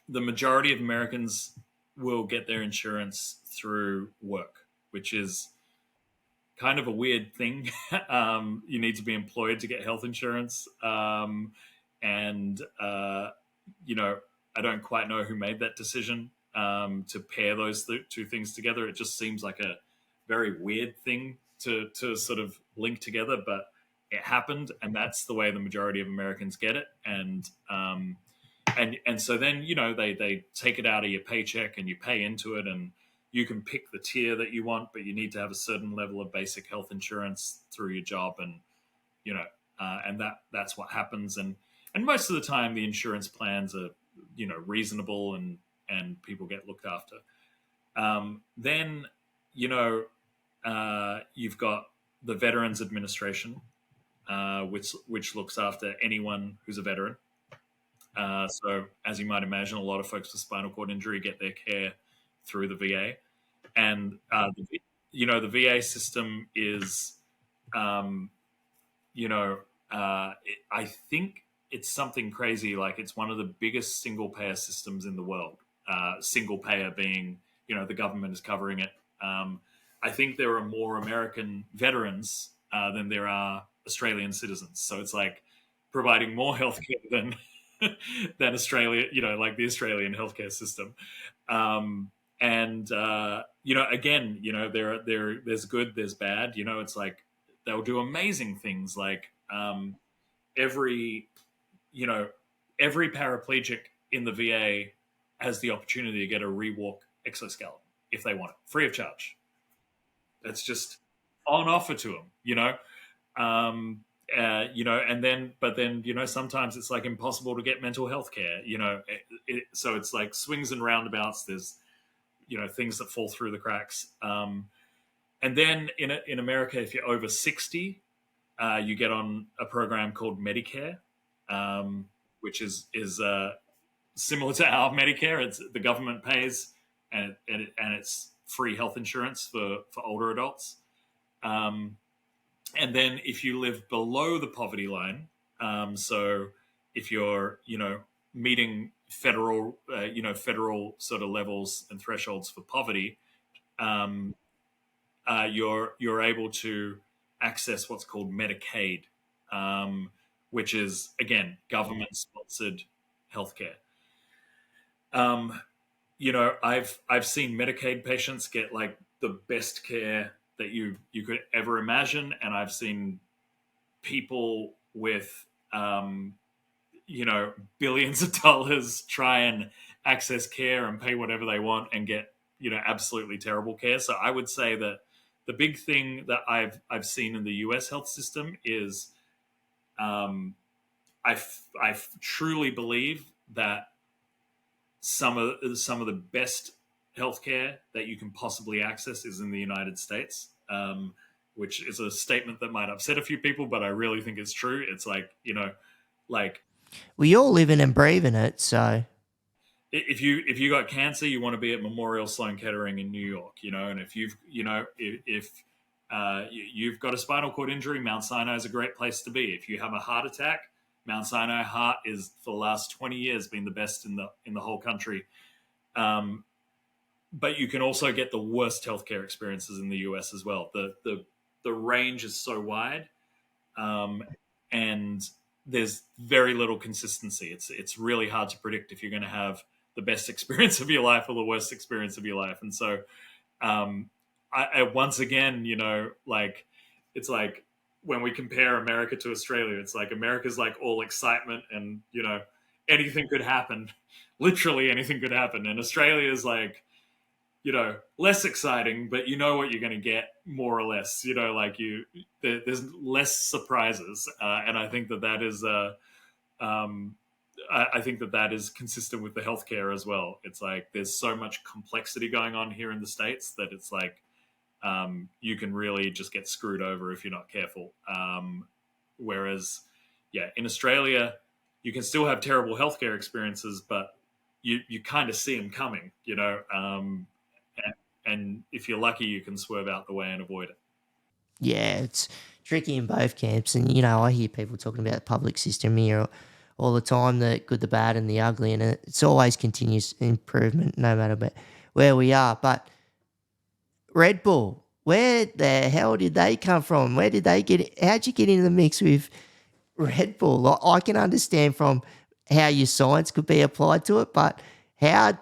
majority of Americans will get their insurance through work, which is kind of a weird thing. You need to be employed to get health insurance, and I don't quite know who made that decision to pair those two things together. It just seems like a very weird thing to sort of link together, but it happened, and that's the way the majority of Americans get it. And so then they take it out of your paycheck and you pay into it, and you can pick the tier that you want, but you need to have a certain level of basic health insurance through your job, and and that's what happens. And most of the time, the insurance plans are reasonable, and people get looked after. Then you've got the Veterans Administration, which looks after anyone who's a veteran. So, as you might imagine, a lot of folks with spinal cord injury get their care through the VA, and the VA system is, I think it's something crazy. Like, it's one of the biggest single payer systems in the world. Single payer being, the government is covering it. I think there are more American veterans than there are Australian citizens. So it's like providing more healthcare than than Australia, like the Australian healthcare system. Again, there's good, there's bad. It's like they'll do amazing things. Like every paraplegic in the VA has the opportunity to get a rewalk exoskeleton if they want it, free of charge. That's just on offer to them, but then sometimes it's like impossible to get mental health care, so it's like swings and roundabouts. There's things that fall through the cracks, and then in America, if you're over 60, you get on a program called Medicare, which is similar to our Medicare. It's the government pays, and it's free health insurance for older adults. And then if you live below the poverty line, so if you're, meeting federal sort of levels and thresholds for poverty, you're able to access what's called Medicaid, which is, again, government-sponsored healthcare. I've seen Medicaid patients get like the best care that you could ever imagine, and I've seen people with billions of dollars try and access care and pay whatever they want and get absolutely terrible care. So I would say that the big thing that I've seen in the US health system is I truly believe that some of the best healthcare that you can possibly access is in the United States, which is a statement that might upset a few people, but I really think it's true. It's like, we all live in and breathe in it. So if you got cancer, you want to be at Memorial Sloan Kettering in New York, and if you've got a spinal cord injury, Mount Sinai is a great place to be. If you have a heart attack, Mount Sinai Heart is, for the last 20 years, been the best in the whole country. But you can also get the worst healthcare experiences in the US as well. The range is so wide, and there's very little consistency. It's really hard to predict if you're going to have the best experience of your life or the worst experience of your life. And so, I once again, it's like when we compare America to Australia, it's like America's like all excitement and, anything could happen. Literally anything could happen. And Australia is like, less exciting, but what you're going to get more or less, there's less surprises. And I think that is, I think that is consistent with the healthcare as well. It's like, there's so much complexity going on here in the States that it's like, you can really just get screwed over if you're not careful. Whereas, in Australia, you can still have terrible healthcare experiences, but you kind of see them coming, and if you're lucky, you can swerve out the way and avoid it. Yeah, it's tricky in both camps. And, I hear people talking about the public system here all the time, the good, the bad, and the ugly. And it's always continuous improvement, no matter where we are. But Red Bull, where the hell did they come from? Where did they get it? How'd you get into the mix with Red Bull? I can understand from how your science could be applied to it, but how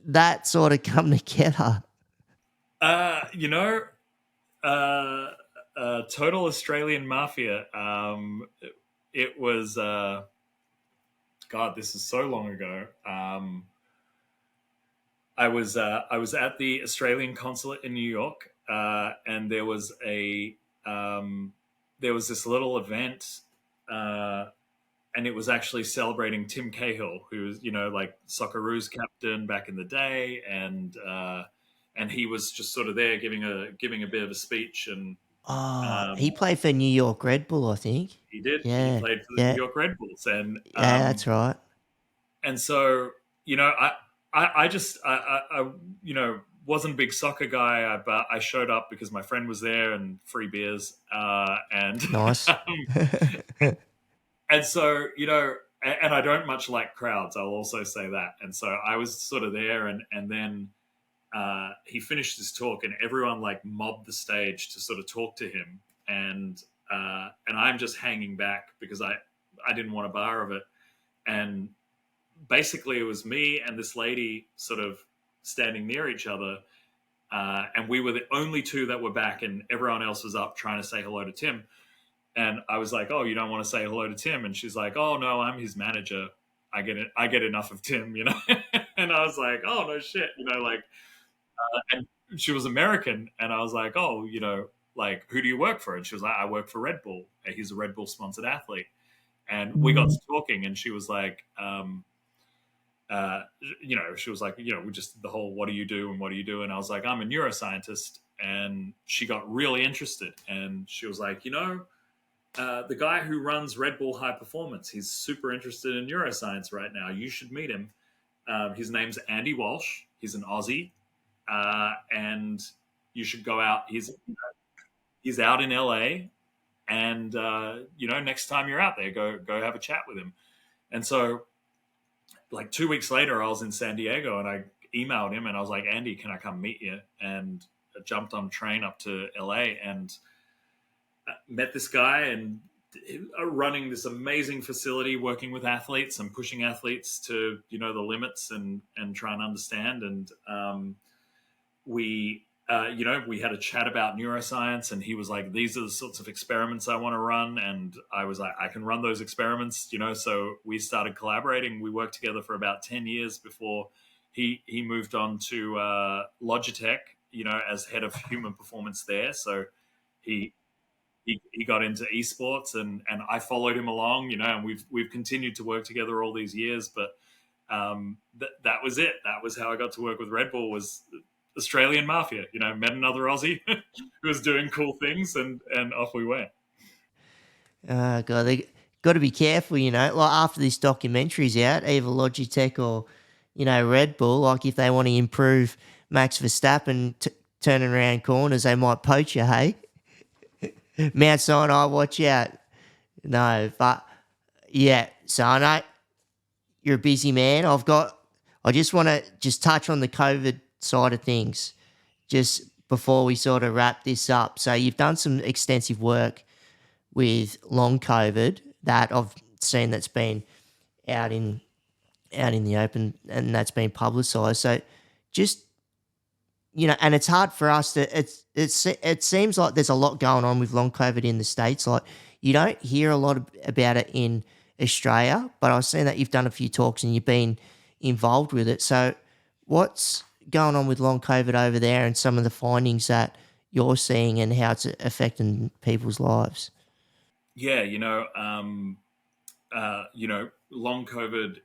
that sort of come together. You know, uh, total Australian mafia. It was God. This is so long ago. I was at the Australian consulate in New York, and there was this little event, uh, and it was actually celebrating Tim Cahill, who was like Socceroos captain back in the day, and he was just sort of there giving a bit of a speech, and Oh, he um, played for New York Red Bull, I think. he did. He Yeah, played for the New yeah, York Red Bulls, yeah, that's right. and so I just wasn't a big soccer guy, but I showed up because my friend was there and free beers, and Nice. and so and I don't much like crowds. I'll also say that, and so I was sort of there, and then he finished his talk, and everyone like mobbed the stage to sort of talk to him, and I'm just hanging back because I didn't want a bar of it, and basically it was me and this lady sort of standing near each other, and we were the only two that were back, and everyone else was up trying to say hello to Tim. And I was like, "Oh, you don't want to say hello to Tim?" And she's like, "Oh no, I'm his manager. I get it. I get enough of Tim, you know." And I was like, "Oh no, shit," like. And she was American, and I was like, "Oh, like who do you work for?" And she was like, "I work for Red Bull. He's a Red Bull sponsored athlete." And we got to talking, and she was like, uh, she was like, we just the whole, what do you do and what do you do? And I was like, I'm a neuroscientist. And she got really interested. And she was like, the guy who runs Red Bull High Performance, he's super interested in neuroscience right now. You should meet him. His name's Andy Walsh. He's an Aussie. And you should go out. He's out in LA. And, next time you're out there, go have a chat with him. And so like 2 weeks later, I was in San Diego, and I emailed him and I was like, Andy, can I come meet you? And I jumped on a train up to LA and met this guy, and running this amazing facility, working with athletes and pushing athletes to, the limits, and try and understand. And we had a chat about neuroscience, and he was like, these are the sorts of experiments I want to run. And I was like, I can run those experiments, so we started collaborating. We worked together for about 10 years before he moved on to Logitech, as head of human performance there. So he he got into esports, and I followed him along, and we've continued to work together all these years. But that was it. That was how I got to work with Red Bull, was Australian mafia. Met another Aussie who was doing cool things, and off we went. God, they got to be careful, Like after this documentary's out, either Logitech or Red Bull. Like if they want to improve Max Verstappen turning around corners, they might poach you. Hey, Mount Sinai, watch out. No, but yeah. So I know you're a busy man. I just want to just touch on the COVID side of things, just before we sort of wrap this up. So you've done some extensive work with long COVID that I've seen that's been out in the open and that's been publicised. So just and it's hard for us to. It seems like there's a lot going on with long COVID in the States. Like you don't hear a lot about it in Australia, but I've seen that you've done a few talks and you've been involved with it. So what's going on with long COVID over there, and some of the findings that you're seeing and how it's affecting people's lives? Yeah, long COVID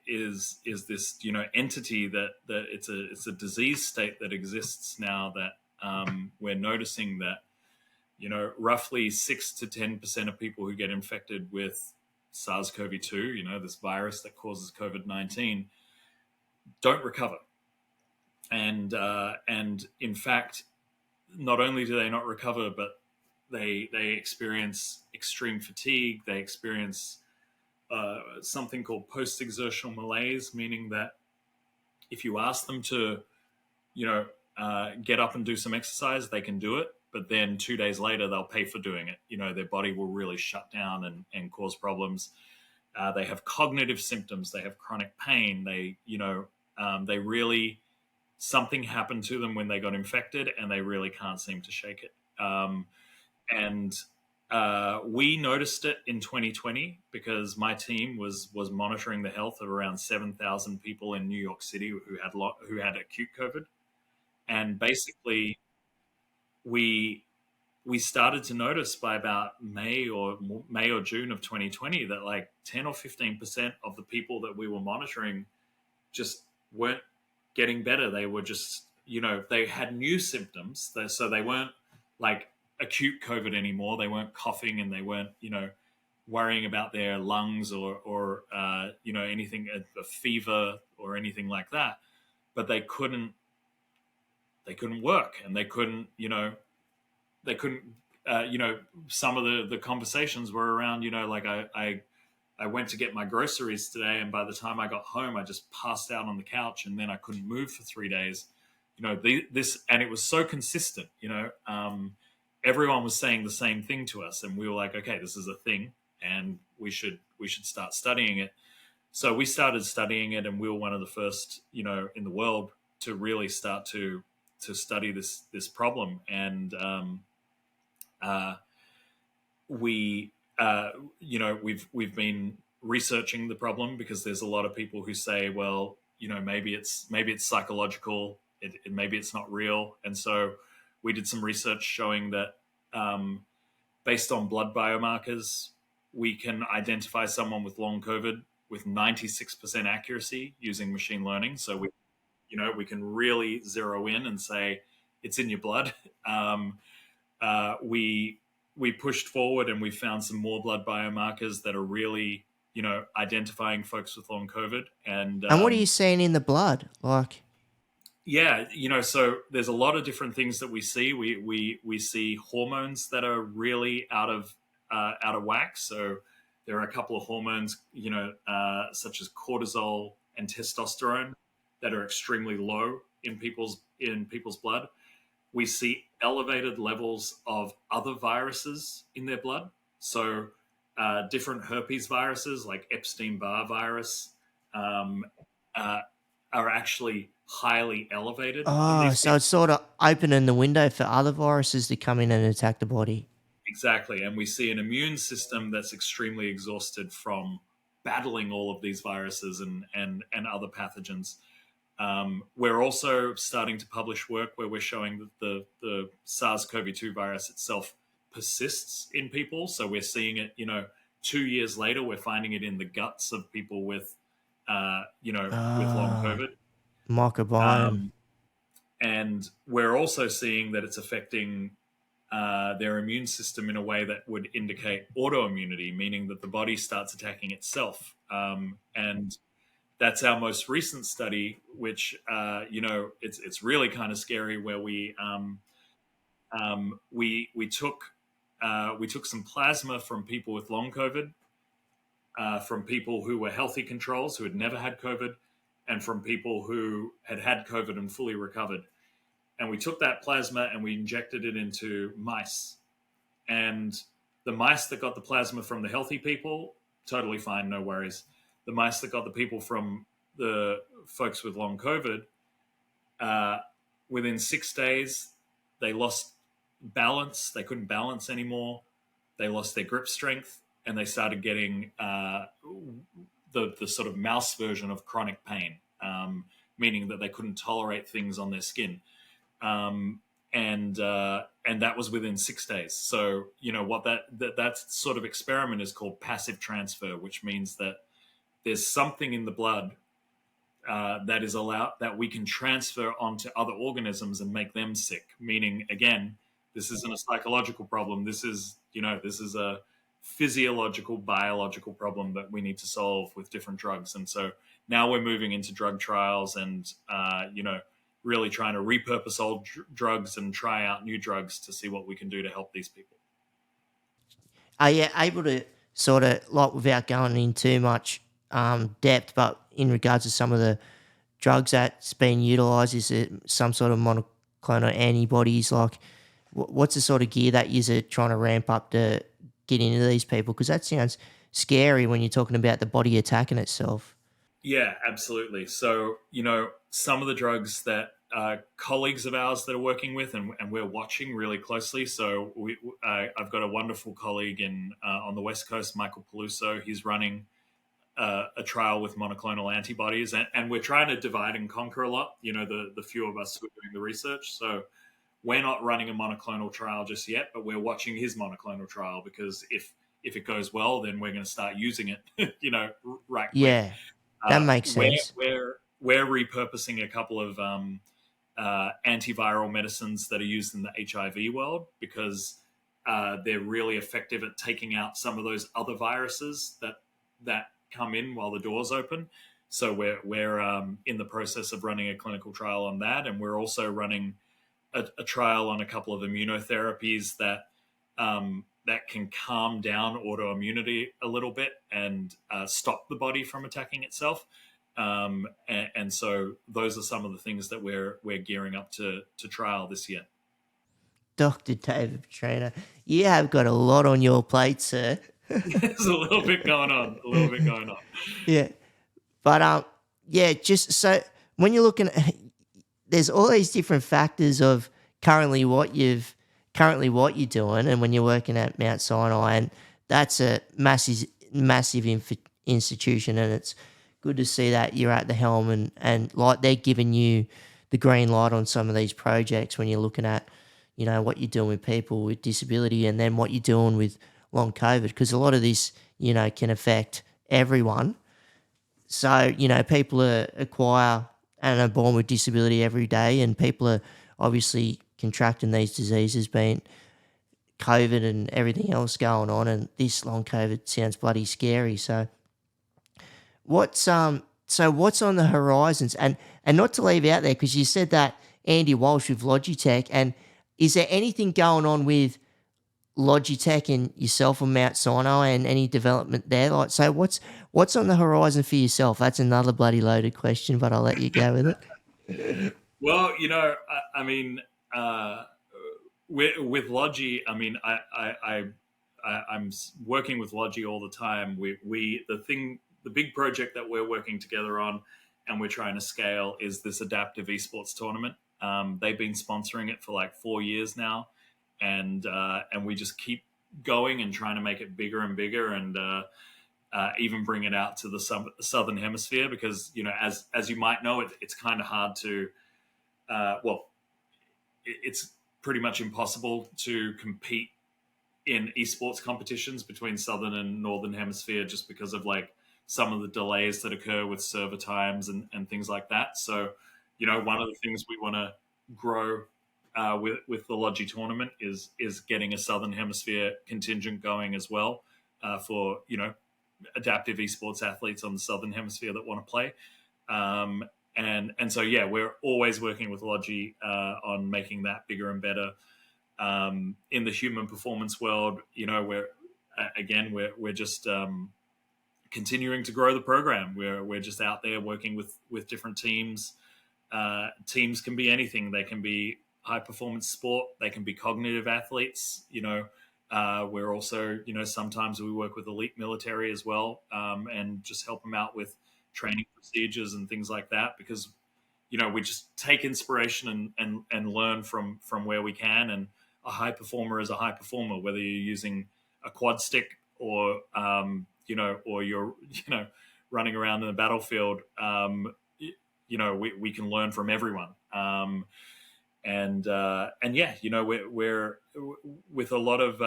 is this entity that it's a disease state that exists now, that we're noticing that roughly 6 to 10% of people who get infected with SARS-CoV-2, this virus that causes COVID-19, don't recover. And in fact, not only do they not recover, but they experience extreme fatigue. They experience something called post-exertional malaise, meaning that if you ask them to, get up and do some exercise, they can do it. But then 2 days later, they'll pay for doing it. Their body will really shut down and cause problems. They have cognitive symptoms. They have chronic pain. They really, something happened to them when they got infected, and they really can't seem to shake it. And we noticed it in 2020 because my team was monitoring the health of around 7,000 people in New York City who had acute COVID, and basically we started to notice by about May or June of 2020 that like 10 or 15% of the people that we were monitoring just weren't getting better. They were just, they had new symptoms. So they weren't like acute COVID anymore. They weren't coughing, and they weren't, worrying about their lungs or anything, a fever or anything like that. But they couldn't work, and they couldn't, some of the conversations were around, like I went to get my groceries today, and by the time I got home, I just passed out on the couch, and then I couldn't move for 3 days. And it was so consistent. Everyone was saying the same thing to us, and we were like, okay, this is a thing, and we should start studying it. So we started studying it, and we were one of the first, in the world to really start to study this problem. And we've been researching the problem because there's a lot of people who say, well, maybe it's psychological, maybe it's not real. And so we did some research showing that based on blood biomarkers, we can identify someone with long COVID with 96% accuracy using machine learning. So we can really zero in and say it's in your blood. We pushed forward, and we found some more blood biomarkers that are really, identifying folks with long COVID. And what are you seeing in the blood? Like, yeah, so there's a lot of different things that we see. We see hormones that are really out of whack. So there are a couple of hormones, such as cortisol and testosterone, that are extremely low in people's blood. We see elevated levels of other viruses in their blood. So different herpes viruses like Epstein-Barr virus are actually highly elevated in these so it's sort of opening the window for other viruses to come in and attack the body. Exactly. And we see an immune system that's extremely exhausted from battling all of these viruses and other pathogens. We're also starting to publish work where we're showing that the SARS-CoV-2 virus itself persists in people. So we're seeing it, 2 years later, we're finding it in the guts of people with, with long COVID. Microbiome. And we're also seeing that it's affecting their immune system in a way that would indicate autoimmunity, meaning that the body starts attacking itself. And that's our most recent study, which it's really kind of scary. Where we took some plasma from people with long COVID, from people who were healthy controls who had never had COVID, and from people who had COVID and fully recovered. And we took that plasma and we injected it into mice. And the mice that got the plasma from the healthy people, totally fine, no worries. The mice that got the people from the folks with long COVID, within 6 days, they lost balance. They couldn't balance anymore. They lost their grip strength, and they started getting the sort of mouse version of chronic pain, meaning that they couldn't tolerate things on their skin. And that was within 6 days. So, what that sort of experiment is called passive transfer, which means that there's something in the blood that is allowed, that we can transfer onto other organisms and make them sick. Meaning, again, this isn't a psychological problem. This is a physiological, biological problem that we need to solve with different drugs. And so now we're moving into drug trials and, really trying to repurpose old drugs and try out new drugs to see what we can do to help these people. Are you able to sort of, like, without going in too much depth, but in regards to some of the drugs that's being utilised, is it some sort of monoclonal antibodies? Like, what's the sort of gear that you're trying to ramp up to get into these people? Because that sounds scary when you're talking about the body attacking itself. Yeah, absolutely. So, some of the drugs that colleagues of ours that are working with and we're watching really closely. So, I've got a wonderful colleague on the West Coast, Michael Peluso. He's running a trial with monoclonal antibodies, and we're trying to divide and conquer a lot. The few of us who are doing the research. So, we're not running a monoclonal trial just yet, but we're watching his monoclonal trial because if it goes well, then we're going to start using it, right quick. Yeah, that makes We're, sense. we're repurposing a couple of antiviral medicines that are used in the HIV world because they're really effective at taking out some of those other viruses that come in while the door's open. So we're in the process of running a clinical trial on that, and we're also running a trial on a couple of immunotherapies that can calm down autoimmunity a little bit and stop the body from attacking itself. And so those are some of the things that we're gearing up to trial this year. Dr. David Putrino, you have got a lot on your plate, sir. There's a little bit going on. A little bit going on. Yeah, but yeah, just so when you're looking at, there's all these different factors of currently what you're doing, and when you're working at Mount Sinai, and that's a massive institution, and it's good to see that you're at the helm and like they're giving you the green light on some of these projects when you're looking at, what you're doing with people with disability, and then what you're doing with long COVID, because a lot of this, can affect everyone. So, people acquire and are born with disability every day, and people are obviously contracting these diseases, being COVID and everything else going on. And this long COVID sounds bloody scary. So, what's on the horizons? And not to leave out there, because you said that Andy Walsh with Logitech, and is there anything going on with Logitech and yourself on Mount Sinai and any development there? Like, so what's on the horizon for yourself? That's another bloody loaded question, but I'll let you go with it. Well, I mean, with Logi, I mean, I'm working with Logi all the time. The big project that we're working together on, and we're trying to scale, is this adaptive esports tournament. They've been sponsoring it for like 4 years now, and we just keep going and trying to make it bigger and bigger, and even bring it out to the southern hemisphere, because as you might know, it's kind of hard to it's pretty much impossible to compete in esports competitions between southern and northern hemisphere, just because of like some of the delays that occur with server times and things like that. So, one of the things we want to grow with the Logi tournament is getting a southern hemisphere contingent going as well, for adaptive esports athletes on the southern hemisphere that want to play. And so, yeah, we're always working with Logi on making that bigger and better. In the human performance world, we're just continuing to grow the program. We're just out there working with different teams. Teams can be anything. They can be high performance sport. They can be cognitive athletes. We're also, sometimes we work with elite military as well, and just help them out with training procedures and things like that, because we just take inspiration and learn from where we can. And a high performer is a high performer, whether you're using a quad stick or or you're running around in the battlefield. We can learn from everyone. And yeah, we're with a lot of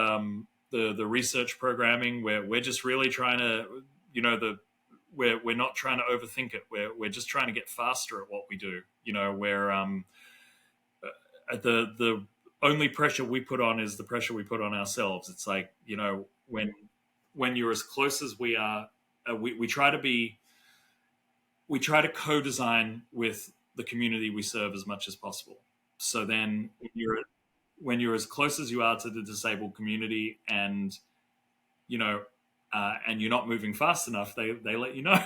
the research programming, we're just really trying to, we're not trying to overthink it. We're just trying to get faster at what we do. Where the only pressure we put on is the pressure we put on ourselves. It's like, when you're as close as we are, we try to co-design with the community we serve as much as possible. So then when you're as close as you are to the disabled community, and and you're not moving fast enough, they let you know.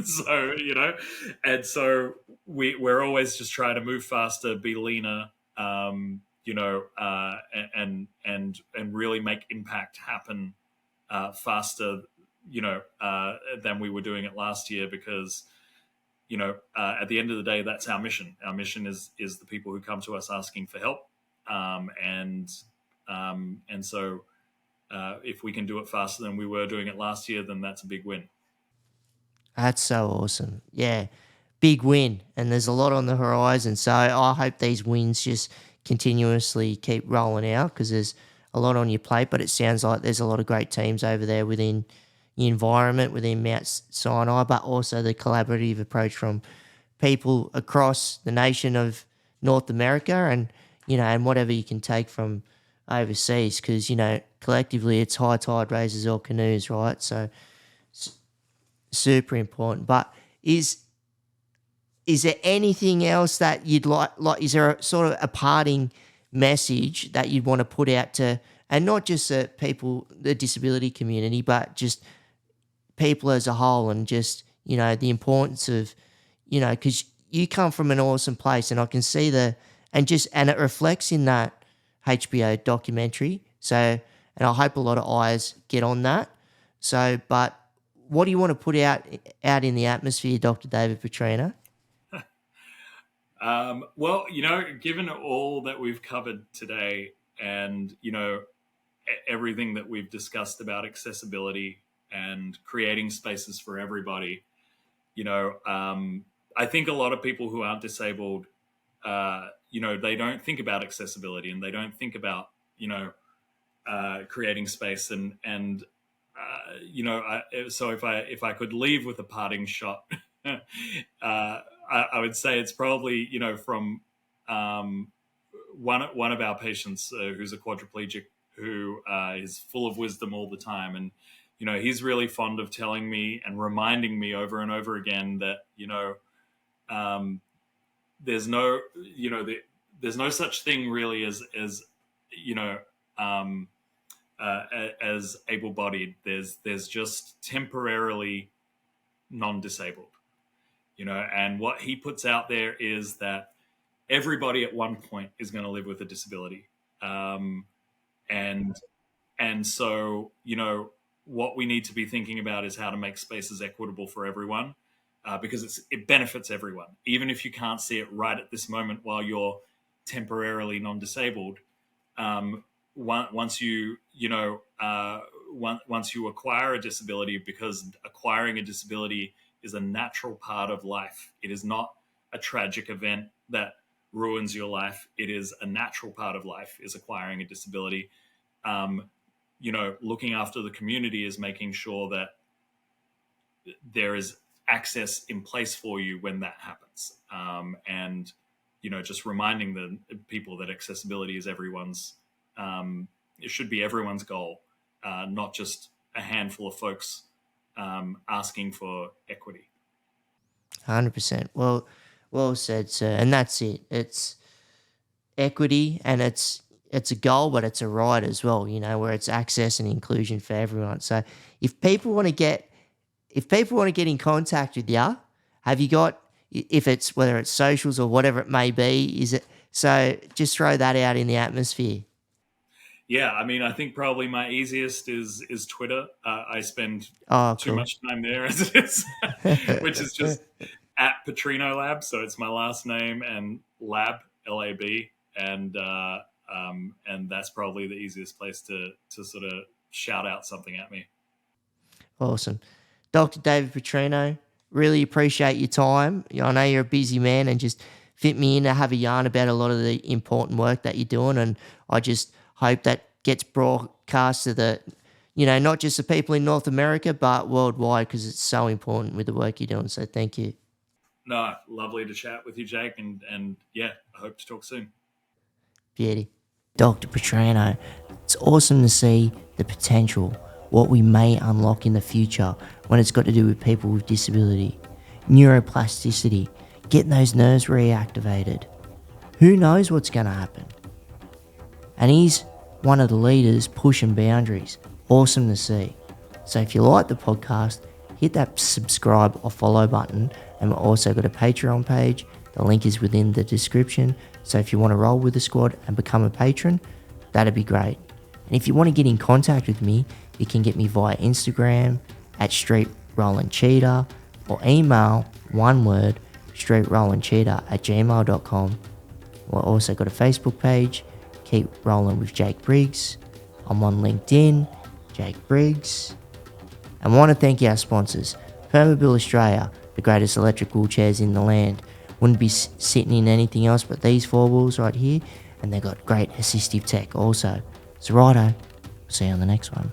So and so we're always just trying to move faster, be leaner, and really make impact happen faster than we were doing it last year, because at the end of the day, that's our mission. Our mission is the people who come to us asking for help, and so if we can do it faster than we were doing it last year, then that's a big win. That's so awesome. Yeah, big win. And there's a lot on the horizon. So I hope these wins just continuously keep rolling out, because there's a lot on your plate. But it sounds like there's a lot of great teams over there within the environment, within Mount Sinai, but also the collaborative approach from people across the nation of North America, and whatever you can take from overseas, because, collectively it's high tide raises all canoes, right? So super important. But is there anything else that you'd like, is there a sort of a parting message that you'd want to put out to, and not just the people, the disability community, but just people as a whole, and just, the importance of, because you come from an awesome place, and I can see and it reflects in that HBO documentary. So, and I hope a lot of eyes get on that. So, but what do you want to put out in the atmosphere, Dr. David Putrino? Well, given all that we've covered today, and, everything that we've discussed about accessibility and creating spaces for everybody, I think a lot of people who aren't disabled, they don't think about accessibility, and they don't think about, creating space. So if I could leave with a parting shot, I would say it's probably, from one of our patients who's a quadriplegic, who is full of wisdom all the time. And, he's really fond of telling me and reminding me over and over again that, there's no such thing really as as able-bodied. There's just temporarily non-disabled, and what he puts out there is that everybody at one point is going to live with a disability. And so, what we need to be thinking about is how to make spaces equitable for everyone, because it benefits everyone. Even if you can't see it right at this moment while you're temporarily non-disabled, once you acquire a disability, because acquiring a disability is a natural part of life. It is not a tragic event that ruins your life. It is a natural part of life, is acquiring a disability. Looking after the community is making sure that there is access in place for you when that happens. And just reminding the people that accessibility is everyone's, it should be everyone's goal, not just a handful of folks asking for equity. 100%. Well said, sir. And that's it. It's equity, and it's a goal, but it's a right as well, where it's access and inclusion for everyone. So if people want to get in contact with you, have you got, whether it's socials or whatever it may be, so just throw that out in the atmosphere. Yeah, I think probably my easiest is Twitter. I spend too much time there as it is, which is just at Putrino Lab. So it's my last name and lab, LAB, and that's probably the easiest place to sort of shout out something at me. Awesome. Dr. David Putrino, really appreciate your time. I know you're a busy man, and just fit me in to have a yarn about a lot of the important work that you're doing, and I just hope that gets broadcast to not just the people in North America, but worldwide, because it's so important with the work you're doing. So thank you. No, lovely to chat with you, Jake, and yeah, I hope to talk soon. Beauty. Dr. Putrino, it's awesome to see the potential, what we may unlock in the future when it's got to do with people with disability. Neuroplasticity, getting those nerves reactivated. Who knows what's going to happen? And he's one of the leaders pushing boundaries. Awesome to see. So if you like the podcast, hit that subscribe or follow button. And we've also got a Patreon page. The link is within the description. So if you want to roll with the squad and become a patron, that'd be great. And if you want to get in contact with me, you can get me via Instagram at Street Rollin' Cheetah, or email one word streetrollincheetah@gmail.com. We've also got a Facebook page, Keep Rolling with Jake Briggs. I'm on LinkedIn, Jake Briggs. And I want to thank our sponsors, Permobil Australia, the greatest electric wheelchairs in the land. Wouldn't be sitting in anything else but these 4 wheels right here, and they've got great assistive tech also. So righto, see you on the next one.